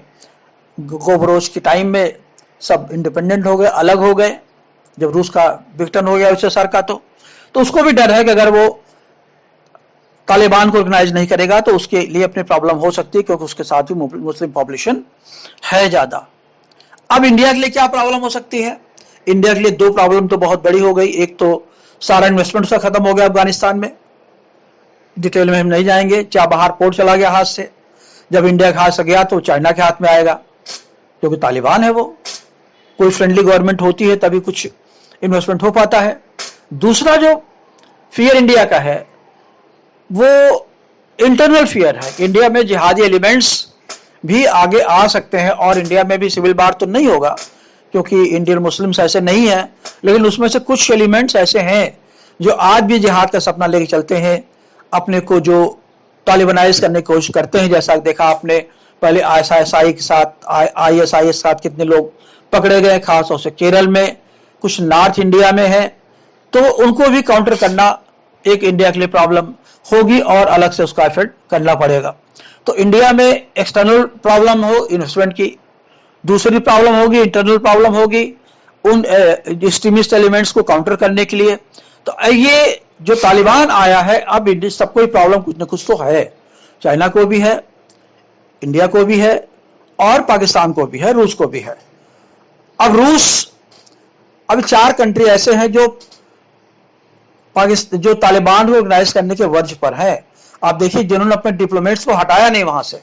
गोबरोज के टाइम में सब इंडिपेंडेंट हो गए, अलग हो गए, जब रूस का विघटन हो गया यूएसएसआर का। तो उसको भी डर है कि अगर वो तालिबान को ऑर्गेनाइज नहीं करेगा तो उसके लिए अपनी प्रॉब्लम हो सकती है, क्योंकि उसके साथ भी मुस्लिम पॉपुलेशन है ज्यादा। अब इंडिया के लिए क्या प्रॉब्लम हो सकती है? इंडिया के लिए दो प्रॉब्लम तो बहुत बड़ी हो गई। एक तो सारा इन्वेस्टमेंट उसका खत्म हो गया अफगानिस्तान में, डिटेल में हम नहीं जाएंगे। चाबहार पोर्ट चला गया हाथ से, जब इंडिया के हाथ से गया तो चाइना के हाथ में आएगा, क्योंकि तालिबान है वो। कोई फ्रेंडली गवर्नमेंट होती है तभी कुछ इन्वेस्टमेंट हो पाता है। दूसरा जो फियर इंडिया का है वो इंटरनल फियर है। इंडिया में जिहादी एलिमेंट्स भी आगे आ सकते हैं और इंडिया में भी सिविल वार तो नहीं होगा, क्योंकि इंडियन मुस्लिम्स ऐसे नहीं हैं, लेकिन उसमें से कुछ एलिमेंट्स ऐसे हैं जो आज भी जिहाद का सपना लेके चलते हैं, अपने को जो तालिबानाइज करने की कोशिश करते हैं। जैसा देखा आपने पहले आईएसआई के साथ कितने लोग पकड़े गए, खासतौर से केरल में, कुछ नॉर्थ इंडिया में है। तो उनको भी काउंटर करना एक इंडिया के लिए प्रॉब्लम होगी और अलग से उसका एफर्ट करना पड़ेगा। तो इंडिया में एक्सटर्नल प्रॉब्लम हो इन्वेस्टमेंट की, दूसरी प्रॉब्लम होगी इंटरनल प्रॉब्लम होगी उन एक्सट्रीमिस्ट एलिमेंट्स को काउंटर करने के लिए। तो ये जो तालिबान आया है, अब सबको ही प्रॉब्लम कुछ न कुछ तो है, चाइना को भी है, इंडिया को भी है और पाकिस्तान को भी है, रूस को भी है। अब रूस, अब 4 कंट्री ऐसे हैं जो तालिबान को ऑर्गेनाइज करने के वर्ज पर है। आप देखिए जिन्होंने अपने डिप्लोमेट्स को हटाया नहीं वहां से,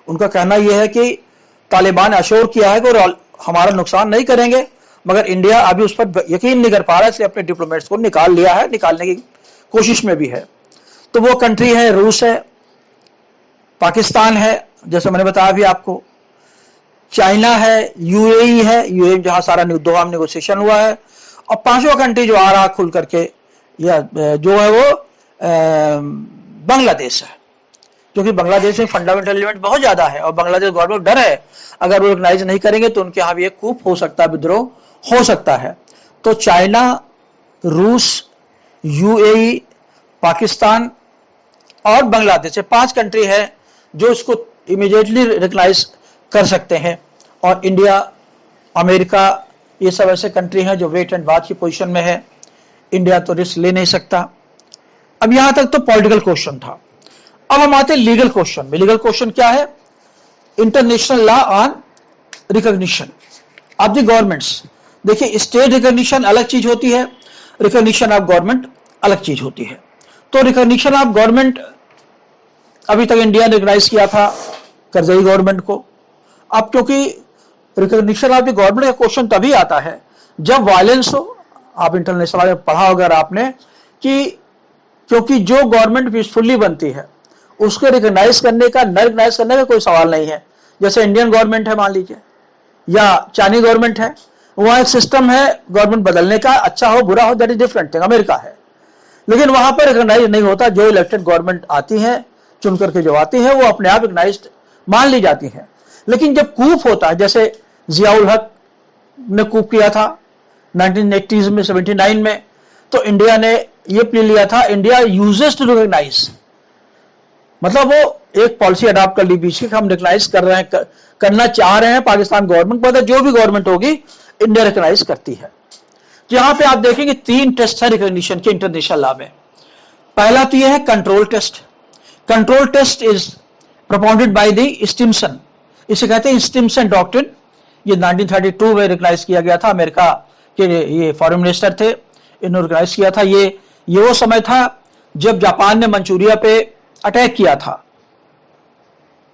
उनका कहना यह है कि तालिबान अश्योर किया है कि हमारा नुकसान नहीं करेंगे, मगर इंडिया अभी उस पर यकीन नहीं कर पा रहा है, इसलिए अपने डिप्लोमेट्स को निकाल लिया है, निकालने की कोशिश में भी है। तो वो कंट्री है, रूस है, पाकिस्तान है जैसे मैंने बताया भी आपको, चाइना है, यूएई है, यूएई जहां सारा दोहा में नेगोशिएशन हुआ है, और 5वां कंट्री जो आ रहा खुल करके या जो है वो बांग्लादेश है, क्योंकि बांग्लादेश में फंडामेंटल एलिमेंट बहुत ज्यादा है और बांग्लादेश गवर्नमेंट डर है अगर वो ऑर्गेनाइज नहीं करेंगे तो उनके यहाँ भी एक कूप हो सकता है, विद्रोह हो सकता है। तो चाइना, रूस, यूएई, पाकिस्तान और बांग्लादेश, 5 कंट्री है जो इसको इमीडिएटली रिकॉग्नाइज कर सकते हैं। और इंडिया, अमेरिका, ये सब ऐसे कंट्री हैं जो वेट एंड वॉच की पोजीशन में है। इंडिया तो रिस्क ले नहीं सकता। अब यहां तक तो पॉलिटिकल क्वेश्चन था। अब हम आते हैं लीगल क्वेश्चन में। लीगल क्वेश्चन क्या है? International law on recognition of the governments. देखिए, स्टेट रिकॉग्निशन अलग चीज होती है, रिकॉग्निशन ऑफ गवर्नमेंट अलग चीज होती है। तो रिकॉग्निशन ऑफ गवर्नमेंट अभी तक इंडिया ने रिकॉग्नाइज किया था करजई गवर्नमेंट को। अब क्योंकि रिकॉग्निशन ऑफ द गवर्नमेंट का क्वेश्चन तभी आता है जब वायलेंस हो। आप इंटरनेशनल में पढ़ा होगा आपने कि क्योंकि जो गवर्नमेंट पीसफुली बनती है उसको रिकॉग्नाइज करने का, न रिकॉग्नाइज करने का कोई सवाल नहीं है। जैसे इंडियन गवर्नमेंट है मान लीजिए, या चाइनीज गवर्नमेंट है, वहां एक सिस्टम है गवर्नमेंट बदलने का, अच्छा हो बुरा हो, that is different thing. America है, लेकिन वहां पर रिकॉग्नाइज नहीं होता। जो इलेक्टेड गवर्नमेंट आती है, चुन करके जो आती है, वो अपने आप रिकॉग्नाइज्ड मान ली जाती है। लेकिन जब कूप होता है, जैसे जियाउल हक ने कूप किया था 1980s में, 79 में, तो इंडिया ने ये प्ले लिया था, इंडिया यूजेस टू रिकॉग्नाइज, मतलब वो एक पॉलिसी अडॉप्ट कर ली बीच की, हम रिकॉग्नाइज कर रहे हैं, करना चाह रहे हैं पाकिस्तान गवर्नमेंट, मतलब जो भी गवर्नमेंट होगी इंडिया रिकॉग्नाइज करती है। तो यहां पे आप देखेंगे 3 टेस्ट है रिकॉग्निशन के इंटरनेशनल लॉ में। पहला तो यह है control test. Control test is propounded by the Stimson, इसे कहते हैं स्टिम्सन डॉक्ट्रिन। ये 1932 में रिकॉग्नाइज किया गया था, अमेरिका के ये फॉरेन मिनिस्टर थे, इन्होंने रिकॉग्नाइज किया था। ये ये वो समय था जब जापान ने मंचूरिया पे अटैक किया था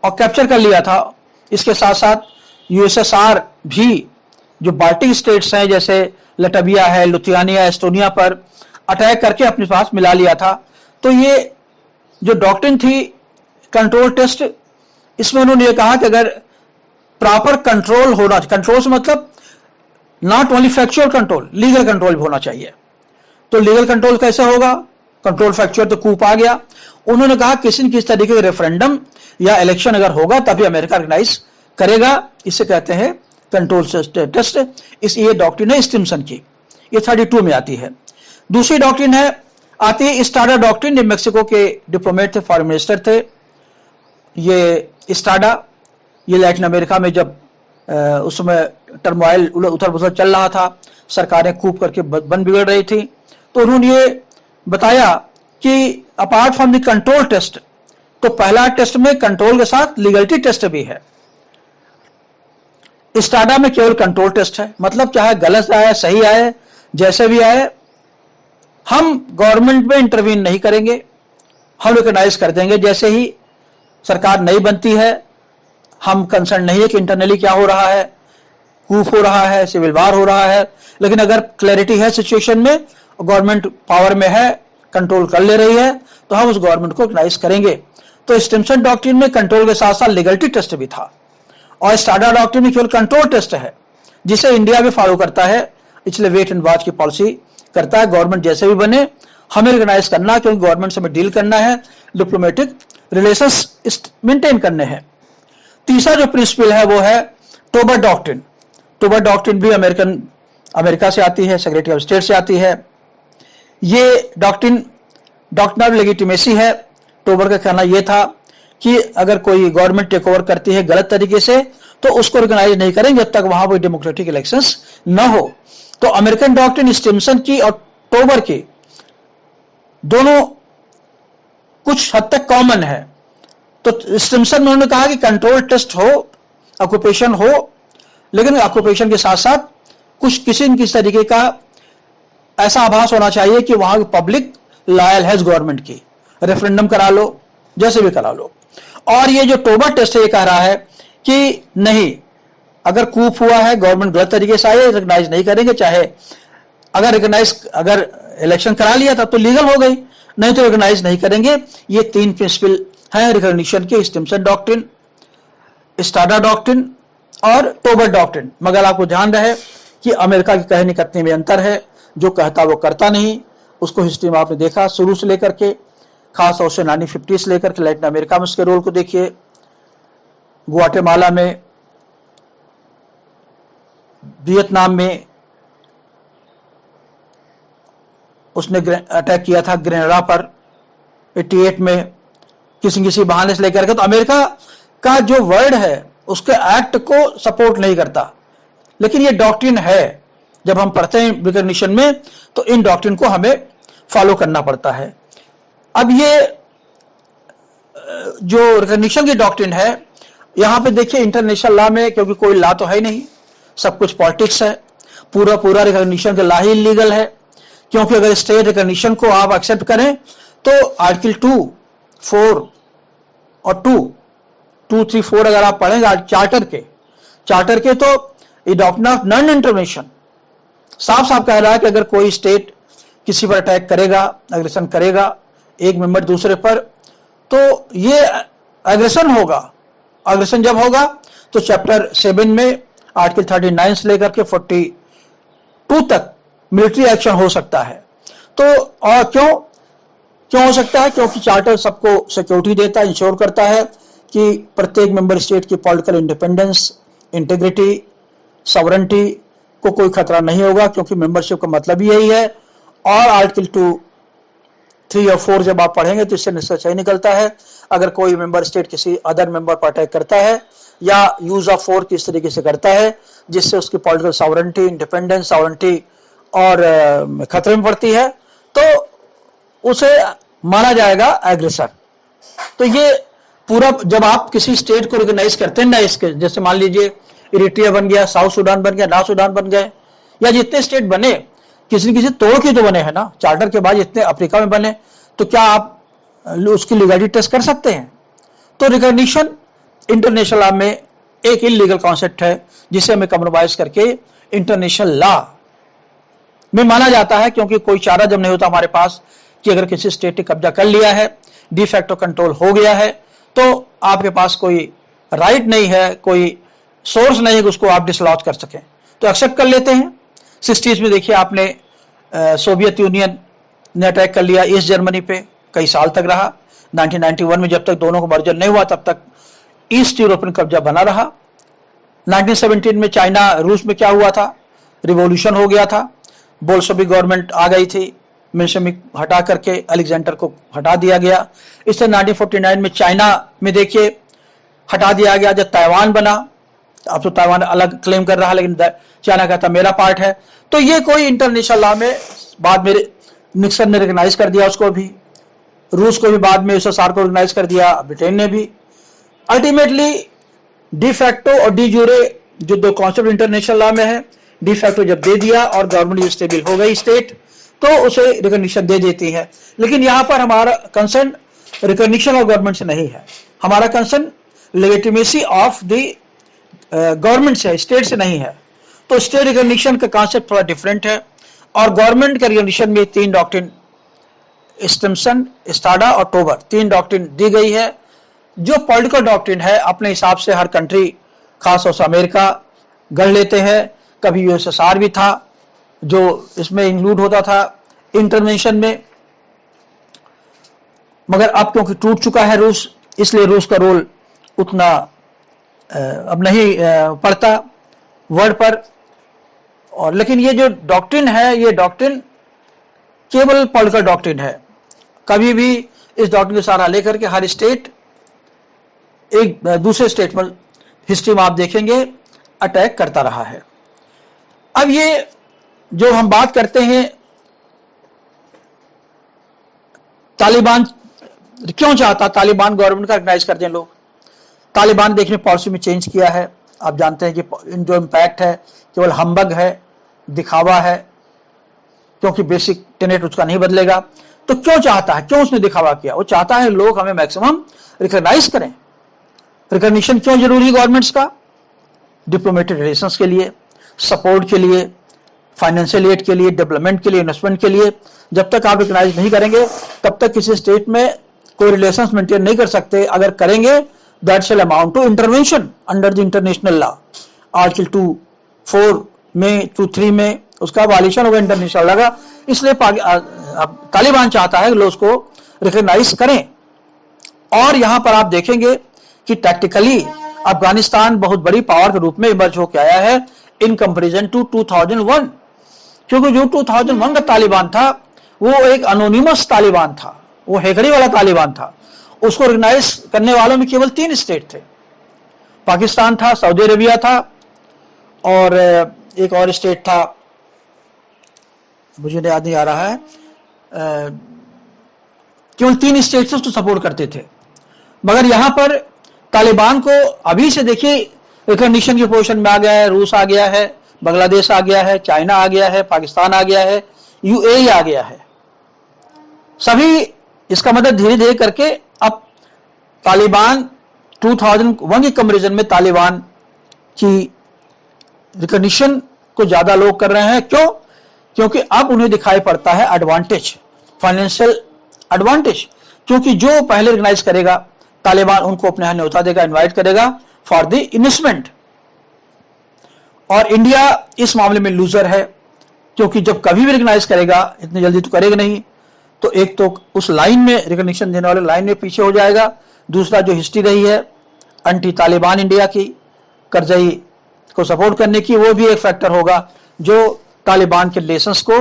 और कैप्चर कर लिया था। इसके साथ साथ यूएसएसआर भी जो बाल्टिक स्टेट्स हैं जैसे लटविया है, लिथुआनिया, एस्टोनिया पर अटैक करके अपने पास मिला लिया था। तो ये जो डॉक्ट्रिन थी कंट्रोल टेस्ट, इसमें उन्होंने ये कहा कि अगर प्रॉपर कंट्रोल होना, कंट्रोल से मतलब not only factual control, legal control भी होना चाहिए। तो लीगल कंट्रोल कैसे होगा? कंट्रोल फैक्चुअल तो कूप आ गया। उन्होंने कहा किसी न किसी तरीके का रेफरेंडम या इलेक्शन अगर होगा तभी अमेरिका रिकॉग्नाइज करेगा। इसे कहते हैं कंट्रोल टेस्ट। इस ये डॉक्ट्रिन है स्टिम्सन की, ये 32 में आती है। दूसरी डॉक्ट्रिन है आती है स्टाडा डॉक्ट्रिन। ये मेक्सिको के डिप्लोमेट थे, फॉरेन मिनिस्टर थे ये स्टाडा। ये लैटिन अमेरिका में जब उस समय टर्मोइल उथल पुथल चल रहा था, सरकारें कूप करके बन बिगड़ रही थी, तो उन्होंने ये बताया कि apart from the control test, तो पहला टेस्ट में कंट्रोल के साथ लीगलिटी टेस्ट भी है। स्टाडा में केवल कंट्रोल टेस्ट है, मतलब चाहे गलत आए सही आए जैसे भी आए, हम गवर्नमेंट में इंटरवीन नहीं करेंगे, हम रिकॉग्नाइज कर देंगे। जैसे ही सरकार नई बनती है, हम कंसर्न नहीं है कि इंटरनली क्या हो रहा है, कूप हो रहा है, सिविल वार हो रहा है, लेकिन अगर क्लैरिटी है सिचुएशन में, गवर्नमेंट पावर में है, कंट्रोल कर ले रही है, तो हम उस गवर्नमेंट को रिकॉग्नाइज करेंगे। तो स्टिम्सन डॉक्ट्रिन में कंट्रोल के साथ साथ लीगलिटी टेस्ट भी था, और स्टाडा डॉक्ट्रिन में केवल कंट्रोल टेस्ट है, जिसे इंडिया भी फॉलो करता है, इसलिए वेट एंड वॉच की पॉलिसी करता है। गवर्नमेंट जैसे भी बने हमें रिकॉग्नाइज करना, क्योंकि गवर्नमेंट से हमें डील करना है, डिप्लोमेटिक रिलेशंस मेंटेन करने हैं। तीसरा जो प्रिंसिपल है वो है टोबर डॉक्ट्रिन। टोबर डॉक्ट्रिन भी अमेरिका से आती है, सेक्रेटरी ऑफ स्टेट से आती है। ये डॉक्ट्रिन ऑफ लेजिटिमेसी है। टोबर का कहना यह था कि अगर कोई गवर्नमेंट टेक ओवर करती है गलत तरीके से, तो उसको रिकॉग्नाइज नहीं करेंगे जब तक वहां कोई डेमोक्रेटिक इलेक्शंस न हो। तो अमेरिकन डॉक्ट्रिन स्टिम्सन की और टोबर की दोनों कुछ हद तक कॉमन है। तो स्टिम्सन में उन्होंने कहा कि कंट्रोल टेस्ट हो, ऑक्यूपेशन हो, लेकिन ऑक्यूपेशन के साथ साथ कुछ किसी न किसी तरीके का ऐसा आभास होना चाहिए कि वहां की पब्लिक लॉयल है गवर्नमेंट की, रेफरेंडम करा लो, जैसे भी करा लो। और ये जो टोबर टेस्ट है ये कह रहा है कि नहीं, अगर कूप हुआ है, गवर्नमेंट गलत तरीके से आए, रिकॉग्नाइज नहीं करेंगे, चाहे अगर इलेक्शन करा लिया था तो लीगल हो गई, नहीं तो रिकॉग्नाइज नहीं करेंगे। ये तीन प्रिंसिपल है रिकॉग्निशन के, स्टिम्सन डॉक्ट्रिन, स्टाडा डॉक्ट्रिन और टोबर डॉक्ट्रिन। मगर आपको ध्यान रहे कि अमेरिका की कहनी करने में अंतर है, जो कहता वो करता नहीं। उसको हिस्ट्री में आपने देखा शुरू से लेकर के, खासतौर से 1950 से लेकर के लैटिन अमेरिका में उसके रोल को देखिए। ग्वाटेमाला में, वियतनाम में उसने अटैक किया था ग्रेनेडा पर 88 में, किसी बहाने से लेकर के। तो अमेरिका का जो वर्ड है उसके एक्ट को सपोर्ट नहीं करता, लेकिन ये डॉक्ट्रिन है। जब हम पढ़ते हैं रिकॉग्निशन में, तो इन डॉक्ट्रिन को हमें फॉलो करना पड़ता है। अब ये जो रिकॉग्निशन की डॉक्ट्रिन है, यहां पे देखिए इंटरनेशनल लॉ में, क्योंकि कोई लॉ तो है नहीं, सब कुछ पॉलिटिक्स है, पूरा रिकॉग्निशन का लॉ ही इलीगल है। क्योंकि अगर स्टेट रिकॉग्निशन को आप एक्सेप्ट करें तो आर्टिकल 2, 4 और 2, 3, 4 अगर आप पढ़ेंगे चार्टर के तो ये डॉक्ट्रिन ऑफ नॉन इंटरवेंशन साफ कह रहा है कि अगर कोई स्टेट किसी पर अटैक करेगा, एग्रेशन करेगा एक मेंबर दूसरे पर, तो ये एग्रेशन होगा। एग्रेशन जब होगा तो चैप्टर 7 में आर्टिकल 39 से लेकर के 42 तक मिलिट्री एक्शन हो सकता है। तो और क्यों हो सकता है? क्योंकि चार्टर सबको सिक्योरिटी देता है, इंश्योर करता है कि प्रत्येक मेंबर स्टेट की पॉलिटिकल इंडिपेंडेंस, इंटीग्रिटी, सॉवरेंटी को कोई खतरा नहीं होगा, क्योंकि मेंबरशिप का मतलब ही यही है। और आर्टिकल 2, 3 और 4 जब आप पढ़ेंगे तो इससे निष्कर्ष निकलता है, अगर कोई मेंबर स्टेट किसी अदर मेंबर पर अटैक करता है या यूज ऑफ फोर्स किस तरीके से करता है जिससे उसकी पॉलिटिकल सॉवरेंटी, इंडिपेंडेंस, सॉवरेंटी और खतरे में पड़ती है, तो उसे माना जाएगा एग्रेसर। तो ये पूरा, जब आप किसी स्टेट को रिकॉग्नाइज करते हैं ना, इसके जैसे मान लीजिए इरिट्रिया बन गया, साउथ सूडान बन गया, नॉर्थ सूडान बन गए, या जितने स्टेट बने, किसी न किसी तोड़ के तो बने हैं ना, चार्टर के बाद इतने अफ्रीका में बने, तो क्या आप उसकी लीगलिटी टेस्ट कर सकते हैं? तो रिकॉग्निशन इंटरनेशनल लॉ में एक इलीगल कॉन्सेप्ट है जिसे हमें कम्प्रोमाइज करके इंटरनेशनल लॉ में माना जाता है, क्योंकि कोई चारा जब नहीं होता हमारे पास कि अगर किसी स्टेट ने कब्जा कर लिया है, डिफैक्टो कंट्रोल हो गया है, तो आपके पास कोई राइट नहीं है, कोई सोर्स नहीं है कि उसको आप डिसलॉज कर सकें, तो एक्सेप्ट कर लेते हैं। 60s में देखिए आपने सोवियत यूनियन ने अटैक कर लिया ईस्ट जर्मनी पे, कई साल तक रहा। 1991 में जब तक दोनों को मर्जर नहीं हुआ तब तक ईस्ट यूरोपियन कब्जा बना रहा। 1917 में चाइना रूस में क्या हुआ था, रिवॉल्यूशन हो गया था, बोल्शेविक गवर्नमेंट आ गई थी, मिल्शेविक हटा करके अलेक्जेंडर को हटा दिया गया। इससे 1949 में चाइना में देखिए हटा दिया गया, जब ताइवान बना, अब तो ताइवान अलग क्लेम कर रहा है लेकिन चाइना कहता मेरा पार्ट है। तो ये कोई इंटरनेशनल लॉ में बाद में निक्सन ने रिकॉग्नाइज कर दिया उसको भी, रूस को भी बाद में यूएसएसआर को रिकॉग्नाइज कर दिया, ब्रिटेन ने भी। अल्टीमेटली डिफैक्टो और डी यूरे जो दो कॉन्सेप्ट इंटरनेशनल लॉ में है, डिफैक्टो जब दे दिया और गवर्नमेंट स्टेबल हो गई स्टेट, तो उसे रिकॉग्निशन दे देती है। लेकिन यहां पर हमारा कंसर्न रिकॉग्निशन ऑफ गवर्नमेंट से नहीं है, हमारा concern legitimacy of the government से, स्टेट से नहीं है। तो स्टेट रिकॉग्निशन का कॉन्सेप्ट थोड़ा डिफरेंट है, और गवर्नमेंट के रिकॉग्निशन में तीन डॉक्ट्रिन, स्टिम्सन, स्टाडा और टोबर, तीन डॉक्ट्रिन दी गई है। जो पॉलिटिकल डॉक्ट्रिन है अपने हिसाब से हर कंट्री, खासतौर से अमेरिका गढ़ लेते हैं। कभी यूएसएसआर भी था जो इसमें इंक्लूड होता था इंटरवेंशन में, मगर अब क्योंकि टूट चुका है रूस, इसलिए रूस का रोल उतना अब नहीं पड़ता वर्ड पर। और लेकिन ये जो डॉक्ट्रिन है, ये डॉक्ट्रिन केवल पॉलिटिकल डॉक्ट्रिन है। कभी भी इस डॉक्ट्रिन का सहारा लेकर के हर स्टेट एक दूसरे स्टेट पर हिस्ट्री में आप देखेंगे अटैक करता रहा है। अब ये जो हम बात करते हैं तालिबान क्यों चाहता, तालिबान गवर्नमेंट का रिकॉग्नाइज कर दें लोग, तालिबान देखने पॉलिसी में चेंज किया है। आप जानते हैं कि जो इम्पैक्ट है केवल हम्बग है, दिखावा है, क्योंकि बेसिक टेनेट उसका नहीं बदलेगा। तो क्यों चाहता है, क्यों उसने दिखावा किया? वो चाहता है लोग हमें मैक्सिमम रिकॉग्नाइज करें। रिकॉग्निशन क्यों जरूरी गवर्नमेंट्स का? डिप्लोमेटिक रिलेशंस के लिए, सपोर्ट के लिए, फाइनेंशियल एड के लिए, डेवलपमेंट के लिए, इन्वेस्टमेंट के लिए। जब तक आप रिकॉग्नाइज नहीं करेंगे तब तक किसी स्टेट में कोई रिलेशंस मेंटेन नहीं कर सकते। अगर करेंगे that shall amount to intervention under the international law. Article 2(4) में 2(3) में उसका वायलेशन होगा इंटरनेशनल लॉ का। इसलिए तालिबान चाहता है लोग उसको रिकॉग्नाइज करें। और यहां पर आप देखेंगे कि टैक्टिकली अफगानिस्तान बहुत बड़ी पावर के रूप में इमर्ज होकर आया है इन कंपैरिजन टू 2001, क्योंकि जो 2001 का तालिबान था वो एक अनोनिमस तालिबान था, वो हेकड़ी वाला तालिबान था। उसको रिकॉग्नाइज करने वालों में केवल 3 स्टेट थे, पाकिस्तान था, सऊदी अरेबिया था और एक और स्टेट था, मुझे याद नहीं आ रहा है। केवल 3 स्टेट उसको सपोर्ट करते थे। मगर यहां पर तालिबान को अभी से देखिए रिकॉग्निशन की पोजीशन में आ गया है। रूस आ गया है, बांग्लादेश आ गया है, चाइना आ गया है, पाकिस्तान आ गया है, यूएई आ गया है। सभी इसका मतलब धीरे धीरे करके अब तालिबान 2001 के कंपैरिजन में तालिबान की रिकॉग्निशन को ज्यादा लोग कर रहे हैं। क्यों? क्योंकि अब उन्हें दिखाई पड़ता है एडवांटेज, फाइनेंशियल एडवांटेज। क्योंकि जो पहले रिकॉग्नाइज करेगा तालिबान उनको अपने यहां न्योता देगा, इनवाइट करेगा फॉर द इन्वेस्टमेंट। और इंडिया इस मामले में लूजर है, क्योंकि जब कभी भी रिकॉग्नाइज करेगा, इतनी जल्दी तो करेगा नहीं, तो एक तो उस लाइन में रिकॉग्निशन देने वाले लाइन में पीछे हो जाएगा। दूसरा जो हिस्ट्री रही है एंटी तालिबान इंडिया की, करजई को सपोर्ट करने की, वो भी एक फैक्टर होगा जो तालिबान के रिलेशंस को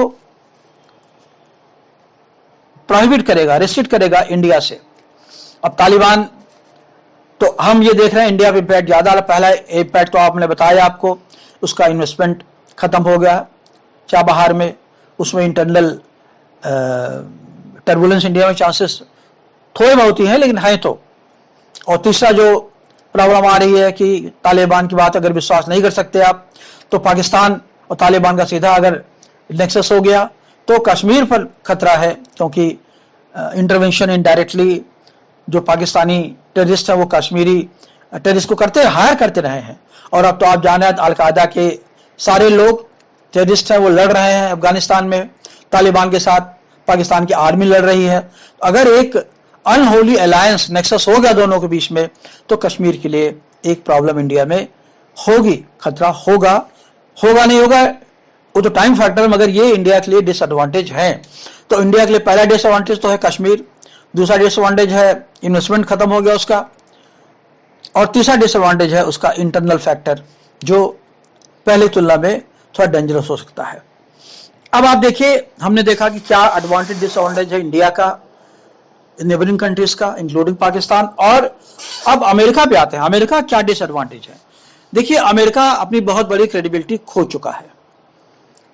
प्रोहिबिट करेगा, रिस्ट्रिक्ट करेगा इंडिया से। अब तालिबान तो हम ये देख रहे हैं इंडिया पे इम्पैक्ट ज्यादा। पहला इम्पैक्ट तो आपने बताया आपको, उसका इन्वेस्टमेंट खत्म हो गया चाबहार में, उसमें इंटरनल टर्बुलेंस इंडिया में चांसेस थोड़े बहुत ही हैं लेकिन हैं तो। और तीसरा जो प्रॉब्लम आ रही है कि तालिबान की बात अगर विश्वास नहीं कर सकते आप, तो पाकिस्तान और तालिबान का सीधा अगर नेक्सस हो गया तो कश्मीर पर खतरा है, क्योंकि इंटरवेंशन इनडायरेक्टली जो पाकिस्तानी टेररिस्ट है वो कश्मीरी टेररिस्ट को हायर करते रहे हैं। और अब तो आप जाने अलकायदा के सारे लोग टेररिस्ट हैं वो लड़ रहे हैं अफगानिस्तान में तालिबान के साथ, पाकिस्तान की आर्मी लड़ रही है। अगर एक अनहोली अलायंस नेक्सस हो गया दोनों के बीच में तो कश्मीर के लिए एक प्रॉब्लम इंडिया में होगी, खतरा होगा नहीं होगा वो तो टाइम फैक्टर, मगर ये इंडिया के लिए डिसएडवांटेज है। तो इंडिया के लिए पहला डिसएडवांटेज तो है कश्मीर, दूसरा डिसएडवांटेज है इन्वेस्टमेंट खत्म हो गया उसका, और तीसरा डिसएडवांटेज है उसका इंटरनल फैक्टर जो पहले तुलना में थोड़ा डेंजरस हो सकता है। अब आप देखिए, हमने देखा कि क्या एडवांटेज डिसएडवांटेज है इंडिया का नेबरिंग कंट्रीज का इंक्लूडिंग पाकिस्तान, और अब अमेरिका पे आते हैं। अमेरिका क्या डिसएडवांटेज है? देखिए, अमेरिका अपनी बहुत बड़ी क्रेडिबिलिटी खो चुका है।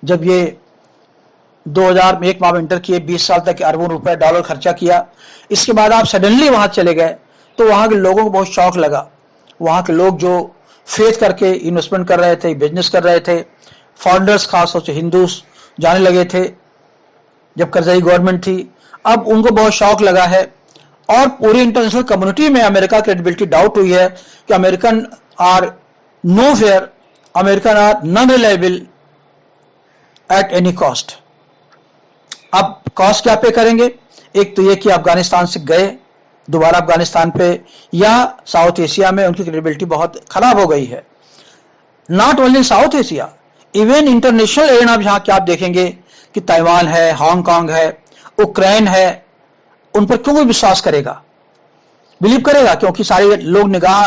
जब ये 2001 माह में इंटर किए, 20 साल तक अरबों रुपए डॉलर खर्चा किया, इसके बाद आप सडनली वहां चले गए तो वहां के लोगों को बहुत शौक लगा। वहां के लोग जो फेथ करके इन्वेस्टमेंट कर रहे थे, बिजनेस कर रहे थे, फॉरेनर्स खासतौर से हिंदूस जाने लगे थे जब करजाई गवर्नमेंट थी, अब उनको बहुत शौक लगा है। और पूरी इंटरनेशनल कम्युनिटी में अमेरिका क्रेडिबिलिटी डाउट हुई है कि American are no fair, American are non reliable at any cost. अब कॉस्ट क्या पे करेंगे? एक तो ये कि अफगानिस्तान से गए दोबारा अफगानिस्तान पे, या साउथ एशिया में उनकी क्रेडिबिलिटी बहुत खराब हो गई है। Not only south Asia, even international arena जहां क्या आप देखेंगे कि ताइवान है, हांगकांग है, उक्रेन है, उन पर क्यों कोई विश्वास करेगा, बिलीव करेगा? क्योंकि सारे लोग निगाह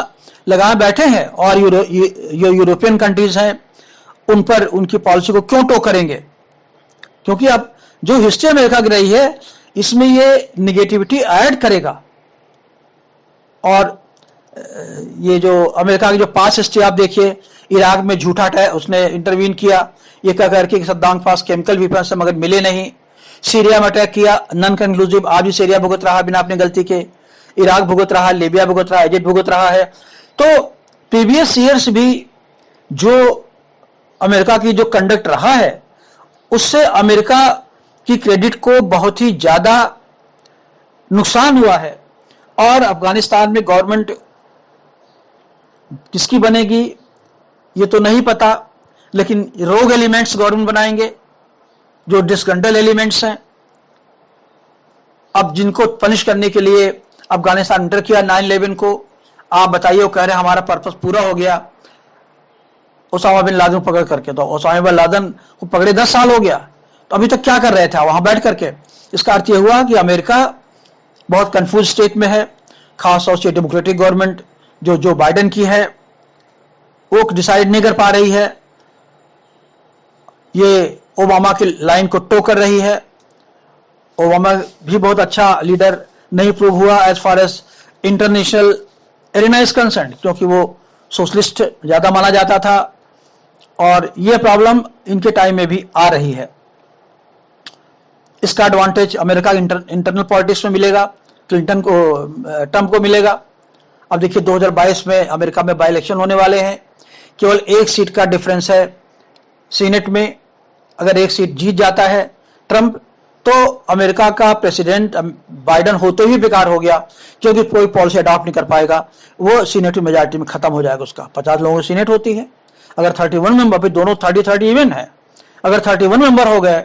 लगाए बैठे हैं, और यूरोपियन कंट्रीज हैं, उन पर उनकी पॉलिसी को क्यों टो करेंगे? क्योंकि अब जो हिस्ट्री अमेरिका की रही है इसमें ये निगेटिविटी ऐड करेगा। और ये जो अमेरिका की जो पास हिस्ट्री आप देखिए, इराक में झूठा उसने इंटरवीन किया ये कह करके कि सद्दाम के पास केमिकल वेपन्स है मगर मिले नहीं। सीरिया में अटैक किया, नॉन कंक्लूसिव, आज भी सीरिया भुगत रहा बिना अपनी गलती के, इराक भुगत रहा, लीबिया भुगत रहा, इजिप्ट भुगत रहा है। तो प्रीवियस ईयर्स भी जो अमेरिका की जो कंडक्ट रहा है उससे अमेरिका की क्रेडिट को बहुत ही ज्यादा नुकसान हुआ है। और अफगानिस्तान में गवर्नमेंट किसकी बनेगी ये तो नहीं पता, लेकिन रोग एलिमेंट्स गवर्नमेंट बनाएंगे जो डिसग्रंटल एलिमेंट्स हैं। अब जिनको पनिश करने के लिए अफगानिस्तान इंटर किया 9/11 को, आप बताइए, वो कह रहे हैं हमारा पर्पस पूरा हो गया ओसामा बिन लादेन पकड़ करके। तो ओसामा बिन लादेन को पकड़े 10 साल हो गया, तो अभी तक क्या कर रहे थे वहां बैठ करके? इसका अर्थ यह हुआ कि अमेरिका बहुत कंफ्यूज स्टेट में है, खासतौर से डेमोक्रेटिक गवर्नमेंट जो बाइडेन की है वो डिसाइड नहीं कर पा रही है, ये ओबामा की लाइन को टो कर रही है। ओबामा भी बहुत अच्छा लीडर नहीं प्रूव हुआ as far as international arena is concern, क्योंकि वो सोशलिस्ट ज्यादा माना जाता था, और यह प्रॉब्लम इनके टाइम में भी आ रही है। इसका एडवांटेज अमेरिका इंटरनल पॉलिटिक्स में मिलेगा, क्लिंटन को, ट्रंप को मिलेगा। अब देखिए 2022 में अमेरिका में बाई इलेक्शन होने वाले हैं, केवल एक सीट का डिफरेंस है सीनेट में। अगर एक सीट जीत जाता है ट्रंप तो अमेरिका का प्रेसिडेंट बाइडेन होते ही बेकार हो गया, क्योंकि कोई पॉलिसी अडॉप्ट नहीं कर पाएगा, वो सीनेट मेजॉरिटी में खत्म हो जाएगा उसका। 50 लोगों की सीनेट होती है, अगर 31 मेंबर, फिर दोनों 30-30 इवन है, अगर 31 मेंबर हो गए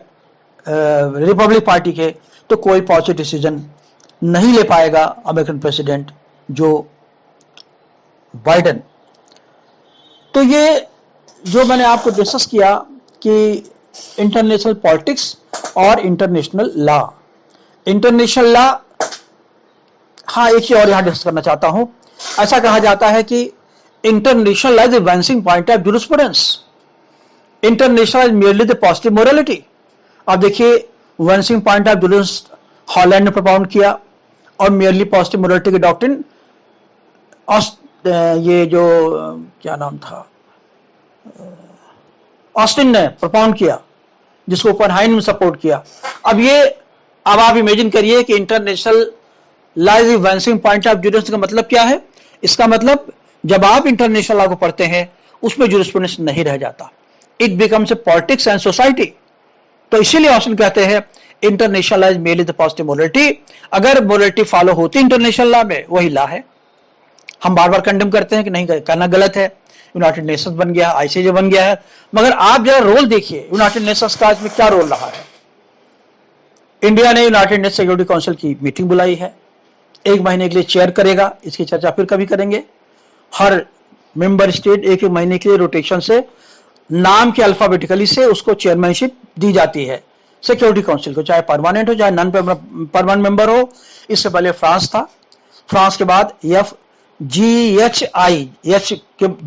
रिपब्लिक पार्टी के तो कोई पॉलिसी डिसीजन नहीं ले पाएगा अमेरिकन प्रेसिडेंट जो बाइडेन। तो ये जो मैंने आपको डिस्कस किया कि इंटरनेशनल पॉलिटिक्स और इंटरनेशनल लॉ। इंटरनेशनल लॉ, हाँ एक ही और यहां डिस्कस करना चाहता हूं। ऐसा कहा जाता है कि international law is the vanishing point of jurisprudence, international is merely the positive morality. अब देखिए vanishing point of juris Holland ने प्रोपाउंड किया, और मेयरली पॉजिटिव मोरालिटी की डॉक्ट्रिन ये जो क्या नाम था ऑस्टिन ने प्रोपाउंड किया, जिसको ओपनहाइमर ने सपोर्ट किया। अब आप इमेजिन करिए कि international law is vanishing point of jurisprudence का मतलब क्या है? इसका मतलब जब आप इंटरनेशनल लॉ को पढ़ते हैं उसमें जूरिस्प्रूडेंस नहीं रह जाता, it becomes a politics and society. तो इसीलिए ऑस्टिन कहते हैं international law is mainly the positive morality. अगर मोरालिटी फॉलो होती इंटरनेशनल लॉ में, वही लॉ है। हम बार बार कंडेम करते हैं कि नहीं करना गलत है, यूनाइटेड नेशंस बन गया, आईसीजे बन गया है, मगर आप जरा रोल देखिए यूनाइटेड नेशंस का इसमें क्या रोल रहा है। इंडिया ने यूनाइटेड नेशन सिक्योरिटी काउंसिल की मीटिंग बुलाई है, 1 महीने के लिए चेयर करेगा, इसकी चर्चा फिर कभी करेंगे। हर मेंबर स्टेट 1 महीने के लिए रोटेशन से नाम के अल्फाबेटिकली से उसको चेयरमैनशिप दी जाती है सिक्योरिटी काउंसिल को, चाहे परमानेंट हो चाहे नॉन परमानेंट मेंबर हो। इससे पहले फ्रांस था, फ्रांस के बाद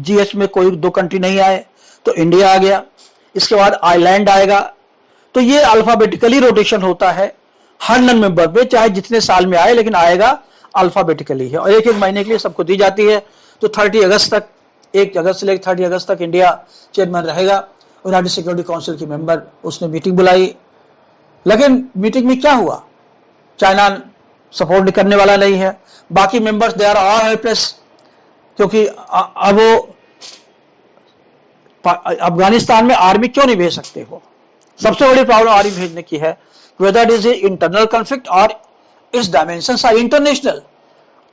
GH में कोई 2 कंट्री नहीं आए तो इंडिया आ गया, इसके बाद आयरलैंड आएगा। तो ये अल्फाबेटिकली रोटेशन होता है हर नॉन मेंबर पे, चाहे जितने साल में आए, लेकिन आएगा अल्फाबेटिकली है और 1 महीने के लिए सबको दी जाती है। तो 30 अगस्त तक, 1 अगस्त से लेकर 30 अगस्त तक इंडिया चेयरमैन रहेगा यूनाइटेड सिक्योरिटी काउंसिल की मेंबर। उसने मीटिंग बुलाई, लेकिन मीटिंग में क्या हुआ? चाइना सपोर्ट करने वाला नहीं है, बाकी members they are all helpless, क्योंकि अब वो अफगानिस्तान में आर्मी क्यों नहीं भेज सकते हो? सबसे बड़ी प्रॉब्लम आर्मी भेजने की है, whether it is internal conflict और इट्स डायमेंशंस आर इंटरनेशनल।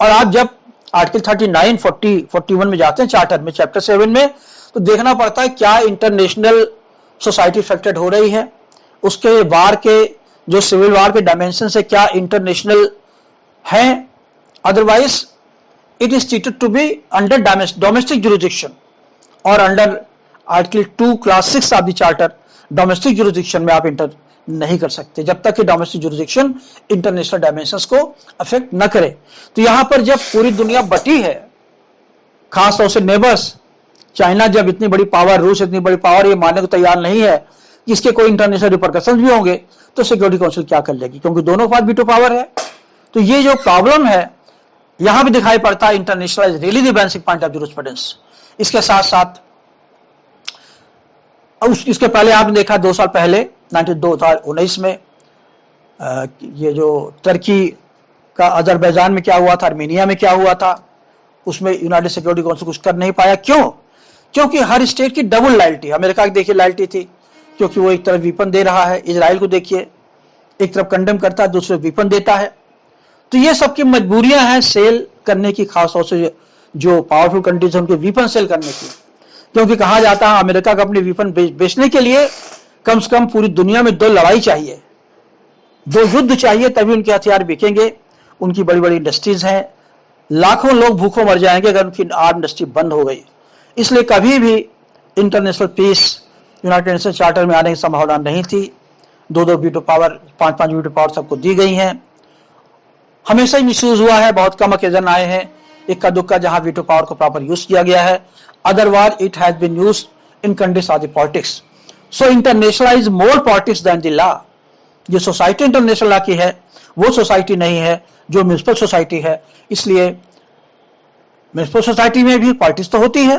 और आप जब आर्टिकल 39, 40, 41 में जाते हैं चार्टर में, चैप्टर 7 में, तो देखना पड़ता है क्या इंटरनेशनल सोसाइटी अफेक्टेड हो रही है, उसके वार के जो सिविल वार के डायमेंशन से क्या इंटरनेशनल है। Otherwise it is treated to be under domestic jurisdiction और under article 2 class 6 of the charter domestic jurisdiction में आप इंटर नहीं कर सकते जब तक कि डोमेस्टिक जुरिडिक्शन इंटरनेशनल डायमेंशंस को अफेक्ट न करे। तो यहां पर जब पूरी दुनिया बटी है, खासतौर से नेबर्स, चाइना जब इतनी बड़ी पावर, रूस इतनी बड़ी पावर, ये मानने को तैयार नहीं है कि इसके कोई इंटरनेशनल रिपरकशंस भी होंगे, तो सिक्योरिटी काउंसिल क्या कर लेगी, क्योंकि दोनों के पास वीटो पावर है। तो ये जो प्रॉब्लम है यहां भी दिखाई पड़ता है, international is really the basic point of jurisprudence. इसके साथ साथ इसके पहले आपने देखा 2 साल पहले 2019 में ये जो तुर्की का अजरबैजान में क्या हुआ था, आर्मेनिया में क्या हुआ था, उसमें यूनाइटेड सिक्योरिटी काउंसिल कुछ कर नहीं पाया। क्यों? क्योंकि हर स्टेट की डबल लॉयल्टी, अमेरिका की देखिए लॉयल्टी थी, क्योंकि वो एक तरफ वीपन दे रहा है, इजराइल को देखिए एक तरफ कंडेम करता है, दूसरे वीपन देता है। तो ये सबकी मजबूरियां हैं सेल करने की, खासतौर से जो पावरफुल कंट्रीज है उनके वीपन सेल करने की, क्योंकि कहा जाता है अमेरिका को अपने वीपन बेचने के लिए कम से कम पूरी दुनिया में 2 लड़ाई चाहिए, 2 युद्ध चाहिए, तभी उनके हथियार बिकेंगे। उनकी बड़ी बड़ी इंडस्ट्रीज हैं, लाखों लोग भूखों मर जाएंगे अगर उनकी आर्म इंडस्ट्री बंद हो गई। इसलिए कभी भी international peace United Nation charter में आने की संभावना नहीं थी। 2-2 वीटो पावर, 5-5 वीटो पावर सबको दी गई हैं। हमेशा ही मिसयूज हुआ है, बहुत कम ओकेजन आए हैं इक्का दुक्का जहां वीटो पावर को प्रॉपर यूज किया गया है, otherwise it has been used in countries of the politics. So international is more politics than the law. जो सोसाइटी इंटरनेशनल लॉ की है वो सोसाइटी नहीं है जो म्युनिसिपल सोसाइटी है। इसलिए म्युनिसिपल सोसाइटी में भी पॉलिटिक्स तो होती है,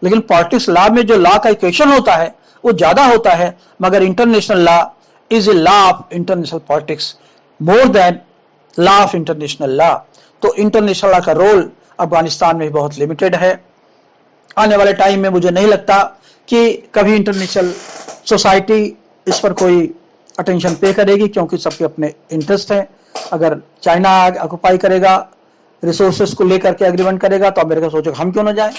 लेकिन पॉलिटिक्स लॉ में जो लॉ का इक्वेशन होता है वो ज्यादा होता है, मगर international law is a law of international politics more than law of international law. तो इंटरनेशनल लॉ का रोल अफगानिस्तान में बहुत लिमिटेड है। आने वाले टाइम में मुझे नहीं लगता कि कभी इंटरनेशनल सोसाइटी इस पर कोई अटेंशन पे करेगी, क्योंकि सबके अपने इंटरेस्ट हैं। अगर चाइना ऑक्युपाई करेगा, रिसोर्सेस को लेकर के एग्रीमेंट करेगा, तो अमेरिका सोचेगा हम क्यों ना जाए,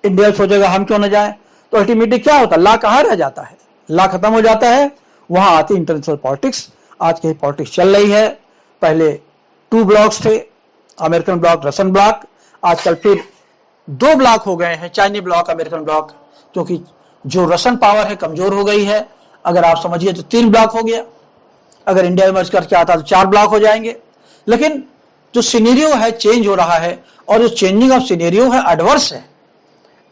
इंडिया सोचेगा हम क्यों ना जाए। तो अल्टीमेटली क्या होता है, लॉ कहाँ रह जाता है, लॉ खत्म हो जाता है, वहां आती इंटरनेशनल पॉलिटिक्स। आज की पॉलिटिक्स चल रही है। पहले 2 ब्लॉक्स थे, अमेरिकन ब्लॉक, रशियन ब्लॉक, आजकल फिर 2 ब्लॉक हो गए हैं, चाइनीज ब्लॉक, अमेरिकन ब्लॉक, क्योंकि जो रशियन पावर है कमजोर हो गई है। अगर आप समझिए तो 3 ब्लॉक हो गया, अगर इंडिया इमर्ज करके आता तो 4 ब्लॉक हो जाएंगे। लेकिन जो सिनेरियो है चेंज हो रहा है, और जो चेंजिंग ऑफ सिनेरियो है एडवर्स है।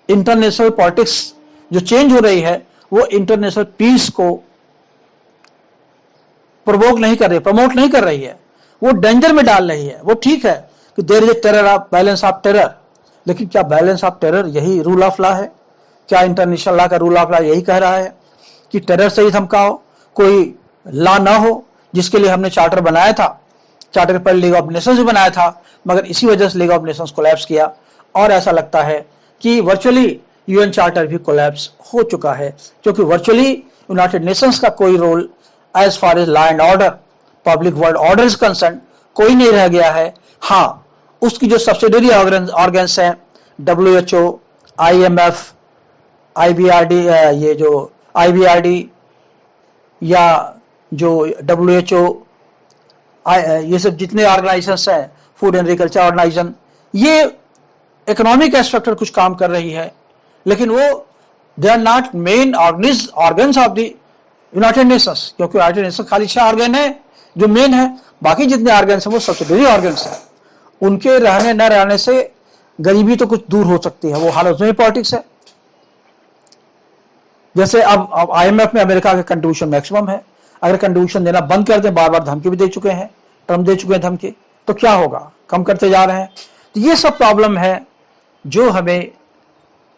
इंटरनेशनल पॉलिटिक्स जो चेंज हो रही है वो इंटरनेशनल पीस को प्रोवोक नहीं कर रही, प्रमोट नहीं कर रही है, वो डेंजर में डाल रही है। वो ठीक है कि there is a terror of balance of terror, लेकिन क्या बैलेंस ऑफ टेरर यही रूल ऑफ लॉ है? क्या इंटरनेशनल लॉ का रूल ऑफ लॉ यही कह रहा है कि टेरर से ही धमकाओ, कोई लॉ ना हो? जिसके लिए हमने चार्टर बनाया था, चार्टर पर लीग ऑफ नेशंस भी बनाया था, मगर इसी वजह से लीग ऑफ नेशंस कोलैप्स किया। और ऐसा लगता है कि वर्चुअली यूएन चार्टर भी कोलैप्स हो चुका है, क्योंकि वर्चुअली यूनाइटेड नेशंस का कोई role as far as law and order, public world order is concern, कोई नहीं रह गया है। हाँ, उसकी जो सब्सिडरी ऑर्गन्स हैं, WHO, IMF, IBRD, ये जो IBRD या जो WHO, ये सब जितने ऑर्गेनाइजेशंस हैं, फूड एंड एग्रीकल्चर ऑर्गेनाइजेशन, ये इकोनॉमिक एस्पेक्ट पर कुछ काम कर रही है, लेकिन वो they are not main organs of the United Nations, क्योंकि यूनाइटेड नेशंस खाली 6 ऑर्गन है जो मेन है, बाकी जितने ऑर्गन्स हैं वो सब्सिडरी ऑर्गन्स हैं। उनके रहने न रहने से गरीबी तो कुछ दूर हो सकती है, वो हालत में पॉलिटिक्स है। जैसे अब IMF में अमेरिका का कंट्रीब्यूशन मैक्सिमम है, अगर कंट्रीब्यूशन देना बंद कर दें, बार बार धमकी भी दे चुके हैं, ट्रम्प दे चुके हैं धमकी, तो क्या होगा, कम करते जा रहे हैं। तो ये सब प्रॉब्लम है जो हमें,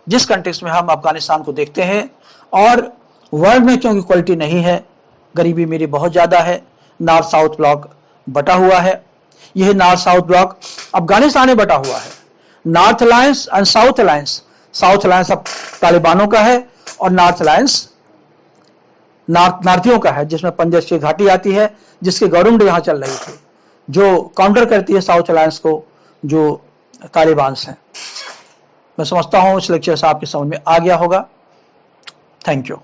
जिस कंटेक्स्ट में हम अफगानिस्तान को देखते हैं। और वर्ल्ड में क्योंकि इक्वलिटी नहीं है, गरीबी मेरी बहुत ज्यादा है, नॉर्थ साउथ ब्लॉक बटा हुआ है। यह नॉर्थ साउथ ब्लॉक अफगानिस्तान में बटा हुआ है, north alliance and south alliance. South alliance अब तालिबानों का है और नॉर्थ अलायंस नार्थियों का है, जिसमें पंजाब की घाटी आती है, जिसकी गवर्नमेंट यहां चल रही थी, जो काउंटर करती है साउथ अलायंस को, जो तालिबान हैं। मैं समझता हूं इस लेक्चर से आपके समझ में आ गया होगा। Thank you.